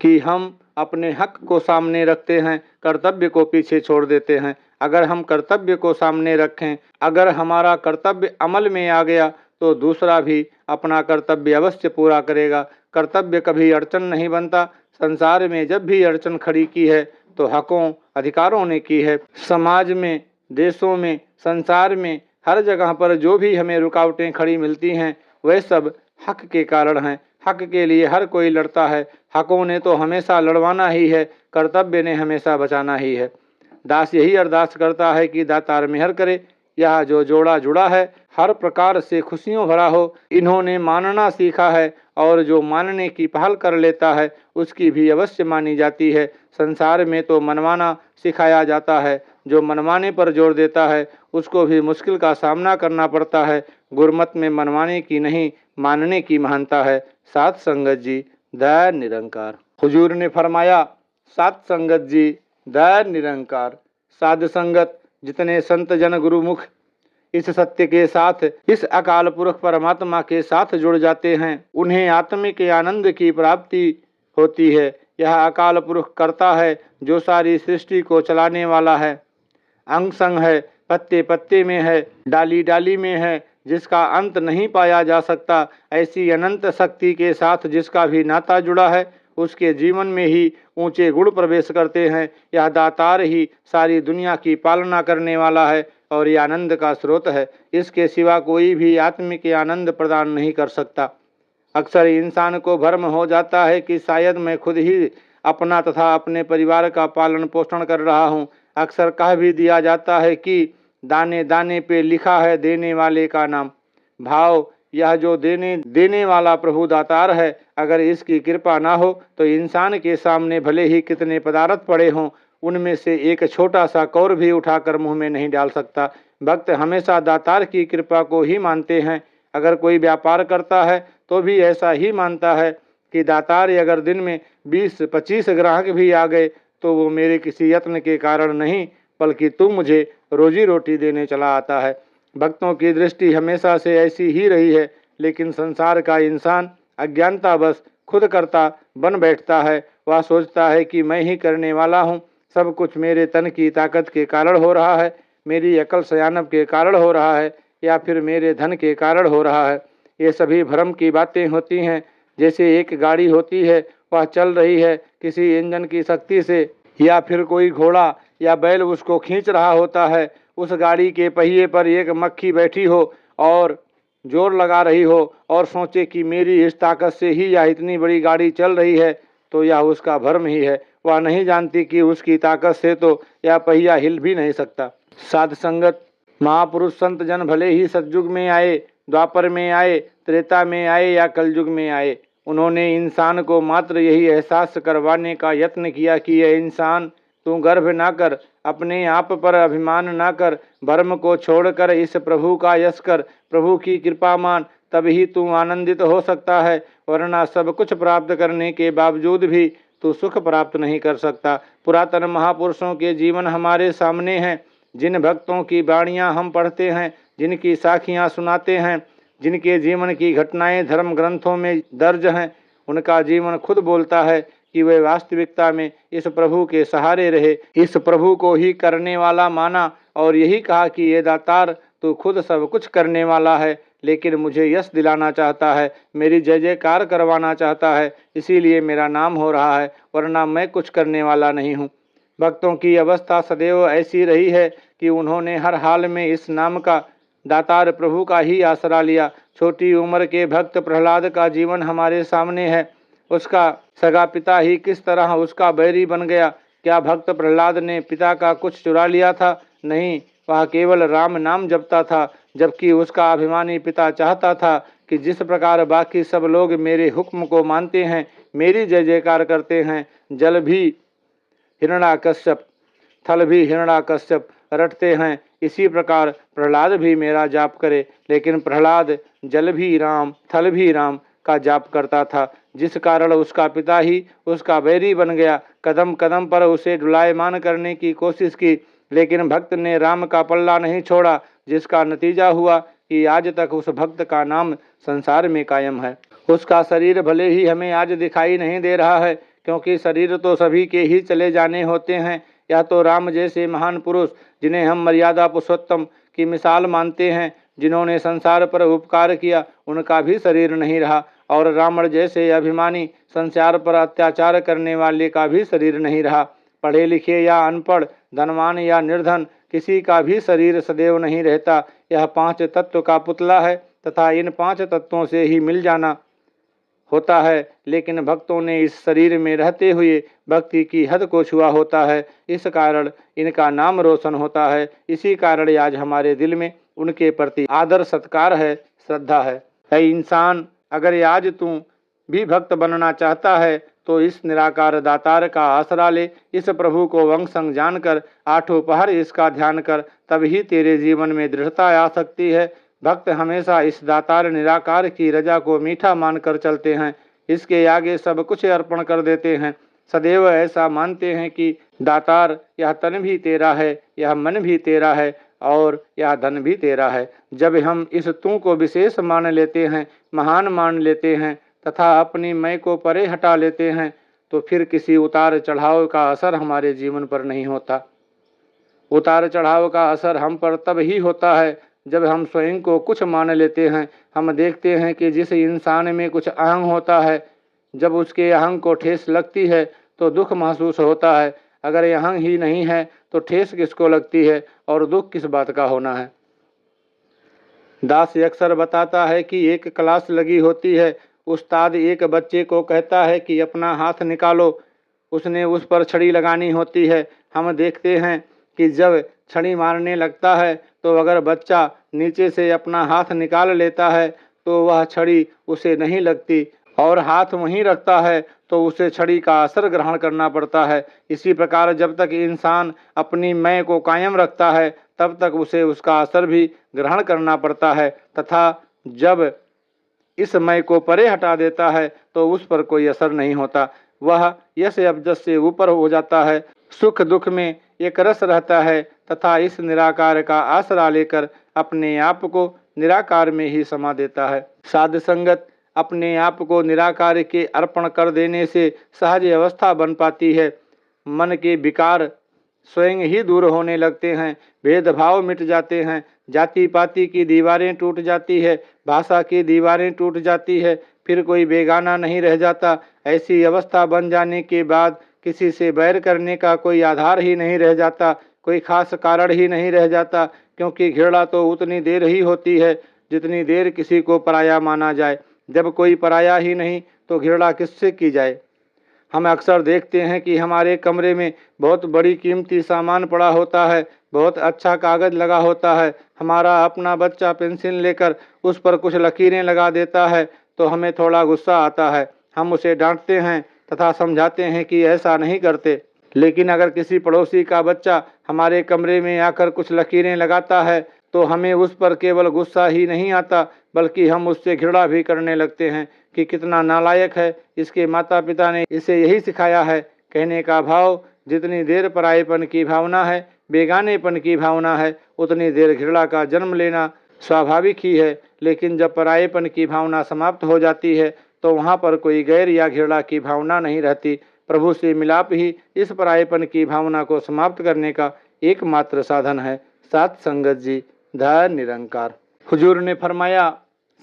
कि हम अपने हक को सामने रखते हैं, कर्तव्य को पीछे छोड़ देते हैं। अगर हम कर्तव्य को सामने रखें, अगर हमारा कर्तव्य अमल में आ गया तो दूसरा भी अपना कर्तव्य अवश्य पूरा करेगा। कर्तव्य कभी अड़चन नहीं बनता। संसार में जब भी अड़चन खड़ी की है तो हकों अधिकारों ने की है। समाज में, देशों में, संसार में हर जगह पर जो भी हमें रुकावटें खड़ी मिलती हैं वह सब हक के कारण हैं। हक के लिए हर कोई लड़ता है। हकों ने तो हमेशा लड़वाना ही है, कर्तव्य ने हमेशा बचाना ही है। दास यही अरदास करता है कि दातार मेहर करे। यह जो जोड़ा जुड़ा है हर प्रकार से खुशियों भरा हो। इन्होंने मानना सीखा है और जो मानने की पहल कर लेता है उसकी भी अवश्य मानी जाती है। संसार में तो मनवाना सिखाया जाता है, जो मनवाने पर जोर देता है उसको भी मुश्किल का सामना करना पड़ता है। गुरमत में मनवाने की नहीं, मानने की महानता है। साध संगत जी, दया निरंकार। हुजूर ने फरमाया, साध संगत जी, दया निरंकार। साध संगत जितने संत जन गुरुमुख इस सत्य के साथ, इस अकाल पुरख परमात्मा के साथ जुड़ जाते हैं, उन्हें आत्मिक आनंद की प्राप्ति होती है। यह अकाल पुरख करता है जो सारी सृष्टि को चलाने वाला है, अंग संग है, पत्ते पत्ते में है, डाली डाली में है, जिसका अंत नहीं पाया जा सकता। ऐसी अनंत शक्ति के साथ जिसका भी नाता जुड़ा है उसके जीवन में ही ऊंचे गुण प्रवेश करते हैं। यह दातार ही सारी दुनिया की पालना करने वाला है और ये आनंद का स्रोत है। इसके सिवा कोई भी आत्मिक आनंद प्रदान नहीं कर सकता। अक्सर इंसान को भ्रम हो जाता है कि शायद मैं खुद ही अपना तथा अपने परिवार का पालन पोषण कर रहा हूँ। अक्सर कह भी दिया जाता है कि दाने दाने पे लिखा है देने वाले का नाम। भाव, यह जो देने वाला प्रभु दातार है, अगर इसकी कृपा ना हो तो इंसान के सामने भले ही कितने पदार्थ पड़े हों, उनमें से एक छोटा सा कौर भी उठाकर मुंह में नहीं डाल सकता। भक्त हमेशा दातार की कृपा को ही मानते हैं। अगर कोई व्यापार करता है तो भी ऐसा ही मानता है कि दातार अगर दिन में 20-25 ग्राहक भी आ गए तो वो मेरे किसी यत्न के कारण नहीं, बल्कि तू मुझे रोजी रोटी देने चला आता है। भक्तों की दृष्टि हमेशा से ऐसी ही रही है, लेकिन संसार का इंसान अज्ञानता बस खुद करता बन बैठता है। वह सोचता है कि मैं ही करने वाला हूँ, सब कुछ मेरे तन की ताकत के कारण हो रहा है, मेरी अकल सयानब के कारण हो रहा है, या फिर मेरे धन के कारण हो रहा है। ये सभी भ्रम की बातें होती हैं। जैसे एक गाड़ी होती है, वह चल रही है किसी इंजन की शक्ति से, या फिर कोई घोड़ा या बैल उसको खींच रहा होता है। उस गाड़ी के पहिए पर एक मक्खी बैठी हो और जोर लगा रही हो और सोचे कि मेरी इस ताकत से ही यह इतनी बड़ी गाड़ी चल रही है, तो यह उसका भ्रम ही है। वह नहीं जानती कि उसकी ताकत से तो यह पहिया हिल भी नहीं सकता। साध संगत, महापुरुष संत जन भले ही सतयुग में आए, द्वापर में आए, त्रेता में आए या कलयुग में आए, उन्होंने इंसान को मात्र यही एहसास करवाने का यत्न किया कि यह इंसान, तू गर्व ना कर, अपने आप पर अभिमान ना कर, भ्रम को छोड़कर इस प्रभु का यश कर, प्रभु की कृपा मान, तभी तू आनंदित हो सकता है, वरना सब कुछ प्राप्त करने के बावजूद भी तू सुख प्राप्त नहीं कर सकता। पुरातन महापुरुषों के जीवन हमारे सामने हैं। जिन भक्तों की वाणियाँ हम पढ़ते हैं, जिनकी साखियाँ सुनाते हैं, जिनके जीवन की घटनाएं धर्म ग्रंथों में दर्ज हैं, उनका जीवन खुद बोलता है कि वे वास्तविकता में इस प्रभु के सहारे रहे, इस प्रभु को ही करने वाला माना और यही कहा कि ये दातार तू खुद सब कुछ करने वाला है, लेकिन मुझे यश दिलाना चाहता है, मेरी जय जयकार करवाना चाहता है, इसीलिए मेरा नाम हो रहा है, वरना मैं कुछ करने वाला नहीं हूँ। भक्तों की अवस्था सदैव ऐसी रही है कि उन्होंने हर हाल में इस नाम का, दातार प्रभु का ही आसरा लिया। छोटी उम्र के भक्त प्रहलाद का जीवन हमारे सामने है। उसका सगा पिता ही किस तरह उसका बैरी बन गया। क्या भक्त प्रहलाद ने पिता का कुछ चुरा लिया था? नहीं, वह केवल राम नाम जपता था, जबकि उसका अभिमानी पिता चाहता था कि जिस प्रकार बाकी सब लोग मेरे हुक्म को मानते हैं, मेरी जय जयकार करते हैं, जल भी हिरण्याकश्यप, थल भी हिरण्याकश्यप रटते हैं, इसी प्रकार प्रहलाद भी मेरा जाप करे। लेकिन प्रहलाद जल भी राम, थल भी राम का जाप करता था, जिस कारण उसका पिता ही उसका बैरी बन गया। कदम कदम पर उसे डुलायमान करने की कोशिश की, लेकिन भक्त ने राम का पल्ला नहीं छोड़ा, जिसका नतीजा हुआ कि आज तक उस भक्त का नाम संसार में कायम है। उसका शरीर भले ही हमें आज दिखाई नहीं दे रहा है, क्योंकि शरीर तो सभी के ही चले जाने होते हैं। यह तो राम जैसे महान पुरुष, जिन्हें हम मर्यादा पुरुषोत्तम की मिसाल मानते हैं, जिन्होंने संसार पर उपकार किया उनका भी शरीर नहीं रहा, और रावण जैसे अभिमानी संसार पर अत्याचार करने वाले का भी शरीर नहीं रहा। पढ़े लिखे या अनपढ़, धनवान या निर्धन, किसी का भी शरीर सदैव नहीं रहता। यह 5 तत्व का पुतला है तथा इन 5 तत्वों से ही मिल जाना होता है, लेकिन भक्तों ने इस शरीर में रहते हुए भक्ति की हद को छुआ होता है, इस कारण इनका नाम रोशन होता है। इसी कारण आज हमारे दिल में उनके प्रति आदर सत्कार है, श्रद्धा है। इंसान, अगर आज तू भी भक्त बनना चाहता है तो इस निराकार दातार का आसरा ले। इस प्रभु को वंग संग जानकर 8 पहर इसका ध्यान कर, तभी तेरे जीवन में दृढ़ता आ सकती है। भक्त हमेशा इस दातार निराकार की रजा को मीठा मानकर चलते हैं, इसके आगे सब कुछ अर्पण कर देते हैं। सदैव ऐसा मानते हैं कि दातार, यह तन भी तेरा है, यह मन भी तेरा है और यह धन भी तेरा है। जब हम इस तू को विशेष मान लेते हैं, महान मान लेते हैं तथा अपनी मैं को परे हटा लेते हैं, तो फिर किसी उतार चढ़ाव का असर हमारे जीवन पर नहीं होता। उतार चढ़ाव का असर हम पर तब ही होता है जब हम स्वयं को कुछ मान लेते हैं। हम देखते हैं कि जिस इंसान में कुछ अहंग होता है, जब उसके अहंग को ठेस लगती है तो दुख महसूस होता है। अगर अहंग ही नहीं है तो ठेस किसको लगती है और दुख किस बात का होना है। दास अक्सर बताता है कि एक क्लास लगी होती है, उस्ताद एक बच्चे को कहता है कि अपना हाथ निकालो, उसने उस पर छड़ी लगानी होती है। हम देखते हैं कि जब छड़ी मारने लगता है तो अगर बच्चा नीचे से अपना हाथ निकाल लेता है तो वह छड़ी उसे नहीं लगती, और हाथ वहीं रखता है तो उसे छड़ी का असर ग्रहण करना पड़ता है। इसी प्रकार जब तक इंसान अपनी मैं को कायम रखता है तब तक उसे उसका असर भी ग्रहण करना पड़ता है, तथा जब इस मैं को परे हटा देता है तो उस पर कोई असर नहीं होता। वह यश अबजस से ऊपर हो जाता है, सुख दुख में एक रस रहता है तथा इस निराकार का आसरा लेकर अपने आप को निराकार में ही समा देता है। साध संगत अपने आप को निराकार के अर्पण कर देने से सहज अवस्था बन पाती है। मन के विकार स्वयं ही दूर होने लगते हैं, भेदभाव मिट जाते हैं, जाति पाति की दीवारें टूट जाती है, भाषा की दीवारें टूट जाती है, फिर कोई बेगाना नहीं रह जाता। ऐसी अवस्था बन जाने के बाद किसी से बैर करने का कोई आधार ही नहीं रह जाता, कोई खास कारण ही नहीं रह जाता, क्योंकि घृणा तो उतनी देर ही होती है जितनी देर किसी को पराया माना जाए। जब कोई पराया ही नहीं तो घृणा किससे की जाए। हम अक्सर देखते हैं कि हमारे कमरे में बहुत बड़ी कीमती सामान पड़ा होता है, बहुत अच्छा कागज लगा होता है। हमारा अपना बच्चा पेंसिल लेकर उस पर कुछ लकीरें लगा देता है तो हमें थोड़ा गुस्सा आता है। हम उसे डांटते हैं तथा समझाते हैं कि ऐसा नहीं करते। लेकिन अगर किसी पड़ोसी का बच्चा हमारे कमरे में आकर कुछ लकीरें लगाता है तो हमें उस पर केवल गुस्सा ही नहीं आता, बल्कि हम उससे घृणा भी करने लगते हैं कि कितना नालायक है, इसके माता पिता ने इसे यही सिखाया है। कहने का भाव, जितनी देर परायेपन की भावना है, बेगानेपन की भावना है, उतनी देर घृणा का जन्म लेना स्वाभाविक ही है। लेकिन जब परायेपन की भावना समाप्त हो जाती है तो वहाँ पर कोई गैर या घृणा की भावना नहीं रहती। प्रभु से मिलाप ही इस परायेपन की भावना को समाप्त करने का एकमात्र साधन है। सात संगत जी धैर्य निरंकार। हुजूर ने फरमाया,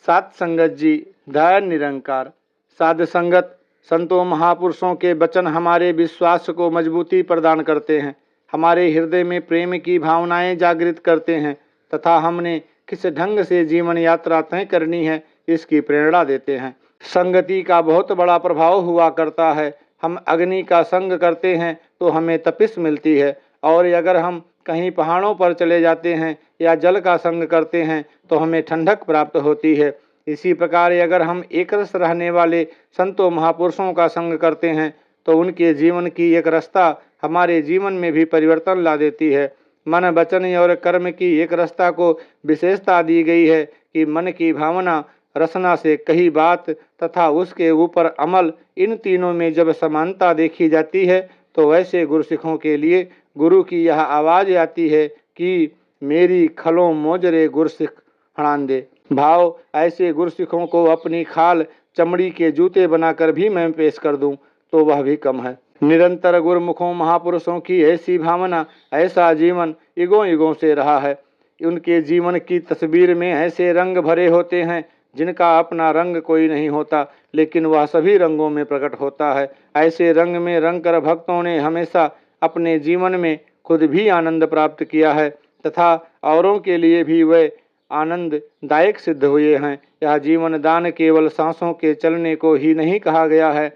सात संगत जी धैर्य निरंकार। साध संगत संतों महापुरुषों के वचन हमारे विश्वास को मजबूती प्रदान करते हैं, हमारे हृदय में प्रेम की भावनाएं जागृत करते हैं तथा हमने किस ढंग से जीवन यात्रा तय करनी है इसकी प्रेरणा देते हैं। संगति का बहुत बड़ा प्रभाव हुआ करता है। हम अग्नि का संग करते हैं तो हमें तपिश मिलती है, और अगर हम कहीं पहाड़ों पर चले जाते हैं या जल का संग करते हैं तो हमें ठंडक प्राप्त होती है। इसी प्रकार अगर हम एक रस रहने वाले संतों महापुरुषों का संग करते हैं तो उनके जीवन की एक रस्ता हमारे जीवन में भी परिवर्तन ला देती है। मन वचन और कर्म की एक रस्ता को विशेषता दी गई है कि मन की भावना, रसना से कही बात तथा उसके ऊपर अमल, इन तीनों में जब समानता देखी जाती है तो वैसे गुरसिखों के लिए गुरु की यह आवाज़ आती है कि मेरी खलों मोजरे गुरसिख हणांदे। भाव, ऐसे गुरसिखों को अपनी खाल चमड़ी के जूते बनाकर भी मैं पेश कर दूं तो वह भी कम है। निरंतर गुरुमुखों महापुरुषों की ऐसी भावना, ऐसा जीवन युगों युगों से रहा है। उनके जीवन की तस्वीर में ऐसे रंग भरे होते हैं जिनका अपना रंग कोई नहीं होता, लेकिन वह सभी रंगों में प्रकट होता है। ऐसे रंग में रंग कर भक्तों ने हमेशा अपने जीवन में खुद भी आनंद प्राप्त किया है तथा औरों के लिए भी वे आनंददायक सिद्ध हुए हैं। यह जीवन दान केवल सांसों के चलने को ही नहीं कहा गया है,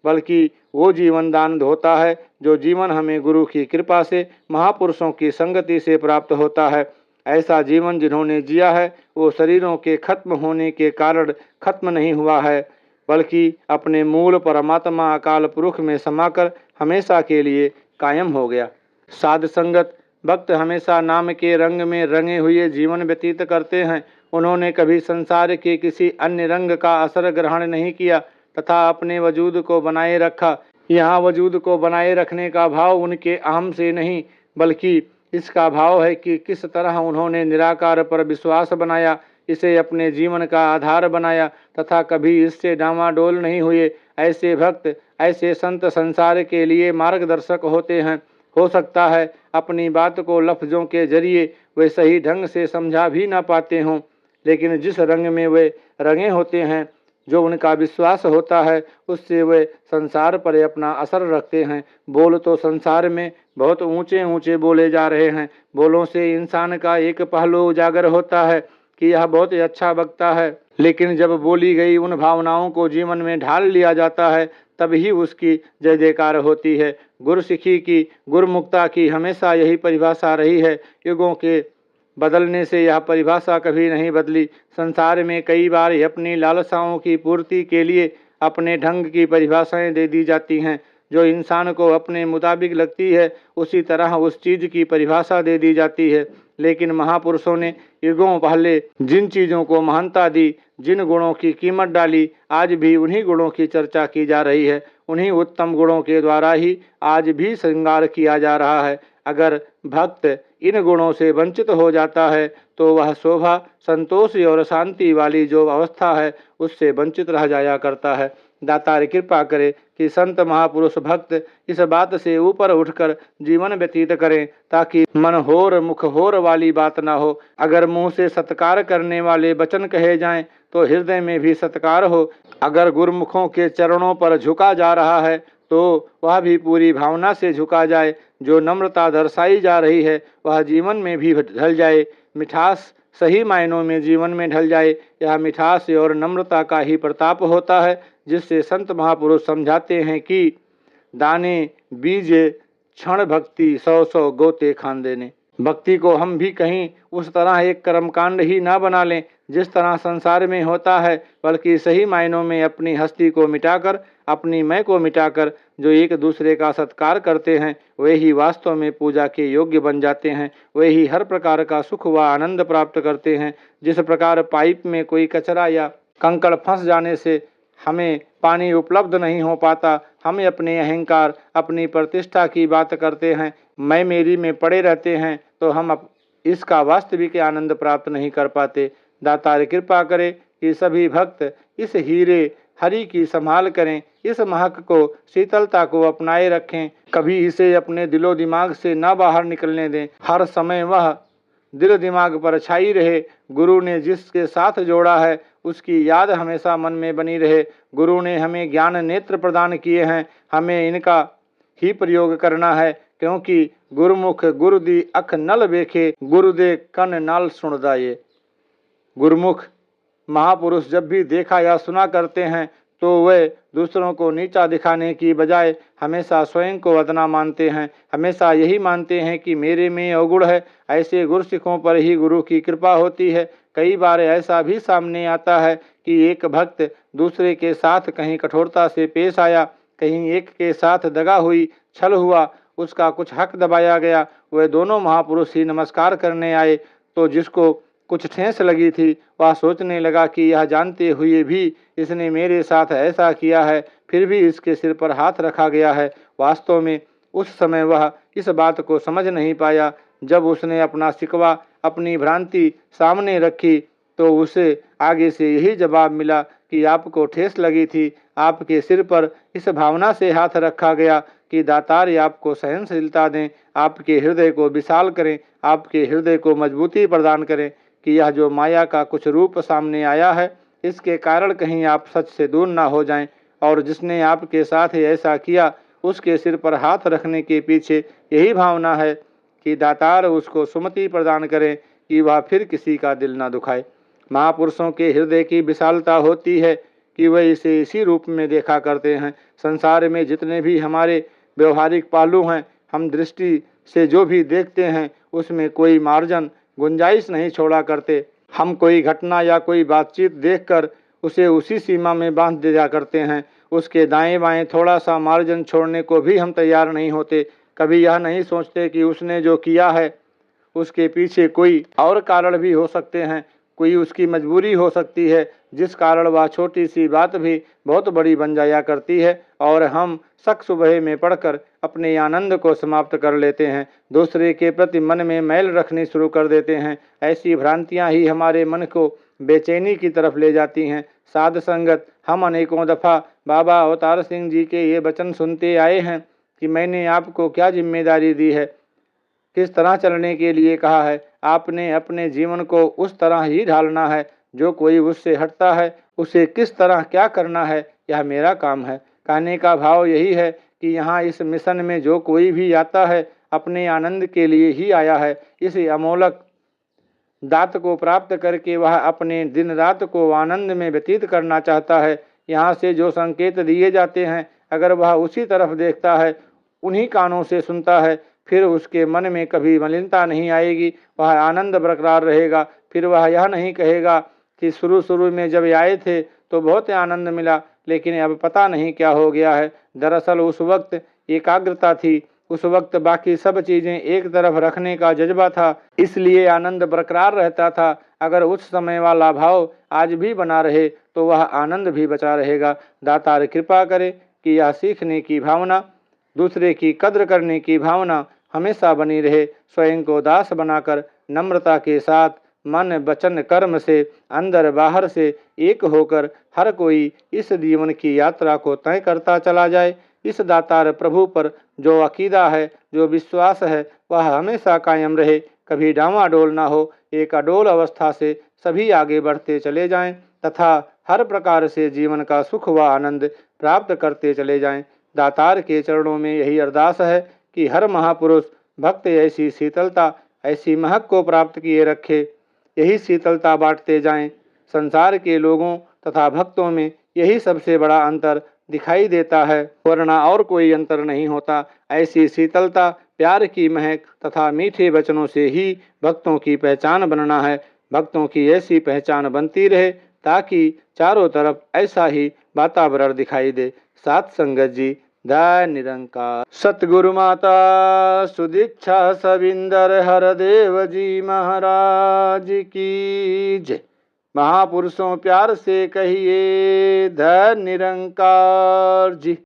बल्कि वो जीवन दान होता है जो जीवन हमें गुरु की कृपा से, महापुरुषों की संगति से प्राप्त होता है। ऐसा जीवन जिन्होंने जिया है वो शरीरों के खत्म होने के कारण खत्म नहीं हुआ है, बल्कि अपने मूल परमात्मा अकाल पुरुष में समाकर हमेशा के लिए कायम हो गया। साध संगत भक्त हमेशा नाम के रंग में रंगे हुए जीवन व्यतीत करते हैं। उन्होंने कभी संसार के किसी अन्य रंग का असर ग्रहण नहीं किया तथा अपने वजूद को बनाए रखा। यहाँ वजूद को बनाए रखने का भाव उनके अहम से नहीं, बल्कि इसका भाव है कि किस तरह उन्होंने निराकार पर विश्वास बनाया, इसे अपने जीवन का आधार बनाया तथा कभी इससे डामाडोल नहीं हुए। ऐसे भक्त, ऐसे संत संसार के लिए मार्गदर्शक होते हैं। हो सकता है अपनी बात को लफ्जों के जरिए वे सही ढंग से समझा भी ना पाते हों, लेकिन जिस रंग में वे रंगे होते हैं, जो उनका विश्वास होता है, उससे वे संसार पर अपना असर रखते हैं। बोल तो संसार में बहुत ऊंचे ऊंचे बोले जा रहे हैं। बोलों से इंसान का एक पहलू उजागर होता है कि यह बहुत अच्छा बकता है, लेकिन जब बोली गई उन भावनाओं को जीवन में ढाल लिया जाता है तब ही उसकी जय जयकार होती है। गुरसिखी की, गुरमुक्ता की हमेशा यही परिभाषा रही है। युगों के बदलने से यह परिभाषा कभी नहीं बदली। संसार में कई बार अपनी लालसाओं की पूर्ति के लिए अपने ढंग की परिभाषाएं दे दी जाती हैं। जो इंसान को अपने मुताबिक लगती है उसी तरह उस चीज की परिभाषा दे दी जाती है। लेकिन महापुरुषों ने युगों पहले जिन चीज़ों को महानता दी, जिन गुणों की कीमत डाली, आज भी उन्हीं गुणों की चर्चा की जा रही है। उन्हीं उत्तम गुणों के द्वारा ही आज भी श्रृंगार किया जा रहा है। अगर भक्त इन गुणों से वंचित हो जाता है तो वह शोभा, संतोष और शांति वाली जो अवस्था है उससे वंचित रह जाया करता है। दातार कृपा करे कि संत महापुरुष भक्त इस बात से ऊपर उठकर जीवन व्यतीत करें ताकि मन होर मुख होर वाली बात ना हो। अगर मुंह से सत्कार करने वाले वचन कहे जाएं तो हृदय में भी सत्कार हो। अगर गुरुमुखों के चरणों पर झुका जा रहा है तो वह भी पूरी भावना से झुका जाए। जो नम्रता दर्शाई जा रही है वह जीवन में भी ढल जाए। मिठास सही मायनों में जीवन में ढल जाए। यह मिठास और नम्रता का ही प्रताप होता है जिससे संत महापुरुष समझाते हैं कि दाने बीजे क्षण भक्ति 100 गोते खान देने। भक्ति को हम भी कहीं उस तरह एक कर्मकांड ही ना बना लें जिस तरह संसार में होता है, बल्कि सही मायनों में अपनी हस्ती को मिटाकर, अपनी मैं को मिटाकर जो एक दूसरे का सत्कार करते हैं वे ही वास्तव में पूजा के योग्य बन जाते हैं। वे ही हर प्रकार का सुख व आनंद प्राप्त करते हैं। जिस प्रकार पाइप में कोई कचरा या कंकड़ फंस जाने से हमें पानी उपलब्ध नहीं हो पाता, हमें अपने अहंकार, अपनी प्रतिष्ठा की बात करते हैं, मैं मेरी में पड़े रहते हैं, तो हम इसका वास्तविक आनंद प्राप्त नहीं कर पाते। दातार कृपा करे कि सभी भक्त इस हीरे हरि की संभाल करें, इस महक को, शीतलता को अपनाए रखें, कभी इसे अपने दिलो दिमाग से न बाहर निकलने दें। हर समय वह दिल दिमाग पर छाई रहे। गुरु ने जिसके साथ जोड़ा है उसकी याद हमेशा मन में बनी रहे। गुरु ने हमें ज्ञान नेत्र प्रदान किए हैं, हमें इनका ही प्रयोग करना है, क्योंकि गुरुमुख गुरु दी अख नल बेखे, गुरु दे कन नाल सुनदाये। गुरुमुख महापुरुष जब भी देखा या सुना करते हैं तो वे दूसरों को नीचा दिखाने की बजाय हमेशा स्वयं को अदना मानते हैं। हमेशा यही मानते हैं कि मेरे में अवगुण है। ऐसे गुरसिखों पर ही गुरु की कृपा होती है। कई बार ऐसा भी सामने आता है कि एक भक्त दूसरे के साथ कहीं कठोरता से पेश आया, कहीं एक के साथ दगा हुई, छल हुआ, उसका कुछ हक दबाया गया। वे दोनों महापुरुष ही नमस्कार करने आए तो जिसको कुछ ठेस लगी थी वह सोचने लगा कि यह जानते हुए भी इसने मेरे साथ ऐसा किया है, फिर भी इसके सिर पर हाथ रखा गया है। वास्तव में उस समय वह इस बात को समझ नहीं पाया। जब उसने अपना शिकवा, अपनी भ्रांति सामने रखी तो उसे आगे से यही जवाब मिला कि आपको ठेस लगी थी, आपके सिर पर इस भावना से हाथ रखा गया कि दातार आपको सहनशीलता दें, आपके हृदय को विशाल करें, आपके हृदय को मजबूती प्रदान करें कि यह जो माया का कुछ रूप सामने आया है इसके कारण कहीं आप सच से दूर ना हो जाएं, और जिसने आपके साथ ही ऐसा किया उसके सिर पर हाथ रखने के पीछे यही भावना है कि दातार उसको सुमति प्रदान करें कि वह फिर किसी का दिल ना दुखाए। महापुरुषों के हृदय की विशालता होती है कि वह इसे इसी रूप में देखा करते हैं। संसार में जितने भी हमारे व्यवहारिक पहलू हैं, हम दृष्टि से जो भी देखते हैं उसमें कोई मार्जिन गुंजाइश नहीं छोड़ा करते। हम कोई घटना या कोई बातचीत देखकर उसे उसी सीमा में बांध दिया करते हैं, उसके दाएं बाएं थोड़ा सा मार्जिन छोड़ने को भी हम तैयार नहीं होते। कभी यह नहीं सोचते कि उसने जो किया है उसके पीछे कोई और कारण भी हो सकते हैं, कोई उसकी मजबूरी हो सकती है जिस कारण वह छोटी सी बात भी बहुत बड़ी बन जाया करती है, और हम शक सुबह में पढ़कर अपने आनंद को समाप्त कर लेते हैं, दूसरे के प्रति मन में मैल रखनी शुरू कर देते हैं। ऐसी भ्रांतियां ही हमारे मन को बेचैनी की तरफ ले जाती हैं। साध संगत हम अनेकों दफ़ा बाबा अवतार सिंह जी के ये वचन सुनते आए हैं कि मैंने आपको क्या जिम्मेदारी दी है, किस तरह चलने के लिए कहा है, आपने अपने जीवन को उस तरह ही ढालना है, जो कोई उससे हटता है उसे किस तरह क्या करना है यह मेरा काम है। कहने का भाव यही है कि यहाँ इस मिशन में जो कोई भी आता है अपने आनंद के लिए ही आया है। इस अमोलक दात को प्राप्त करके वह अपने दिन रात को आनंद में व्यतीत करना चाहता है। यहाँ से जो संकेत दिए जाते हैं अगर वह उसी तरफ देखता है, उन्हीं कानों से सुनता है, फिर उसके मन में कभी मलिनता नहीं आएगी, वह आनंद बरकरार रहेगा। फिर वह यह नहीं कहेगा कि शुरू में जब आए थे तो बहुत आनंद मिला लेकिन अब पता नहीं क्या हो गया है। दरअसल उस वक्त एकाग्रता थी, उस वक्त बाकी सब चीजें एक तरफ रखने का जज्बा था, इसलिए आनंद बरकरार रहता था। अगर उस समय वाला भाव आज भी बना रहे तो वह आनंद भी बचा रहेगा। दातार कृपा करे कि यह सीखने की भावना, दूसरे की कद्र करने की भावना हमेशा बनी रहे। स्वयं को दास बनाकर नम्रता के साथ मन वचन कर्म से अंदर बाहर से एक होकर हर कोई इस जीवन की यात्रा को तय करता चला जाए। इस दातार प्रभु पर जो अकीदा है, जो विश्वास है, वह हमेशा कायम रहे, कभी डामाडोल ना हो। एक अडोल अवस्था से सभी आगे बढ़ते चले जाएं तथा हर प्रकार से जीवन का सुख व आनंद प्राप्त करते चले जाएं। दातार के चरणों में यही अरदास है कि हर महापुरुष भक्त ऐसी शीतलता, ऐसी महक को प्राप्त किए रखे, यही शीतलता बांटते जाएं। संसार के लोगों तथा भक्तों में यही सबसे बड़ा अंतर दिखाई देता है, वरना और कोई अंतर नहीं होता। ऐसी शीतलता, प्यार की महक तथा मीठे वचनों से ही भक्तों की पहचान बनना है। भक्तों की ऐसी पहचान बनती रहे ताकि चारों तरफ ऐसा ही वातावरण दिखाई दे। सात संगत जी, जय निरंकार। सतगुरु माता सुदीक्षा सविंदर हरदेव जी महाराज की जय। महापुरुषों प्यार से कहिए धन्य निरंकार जी।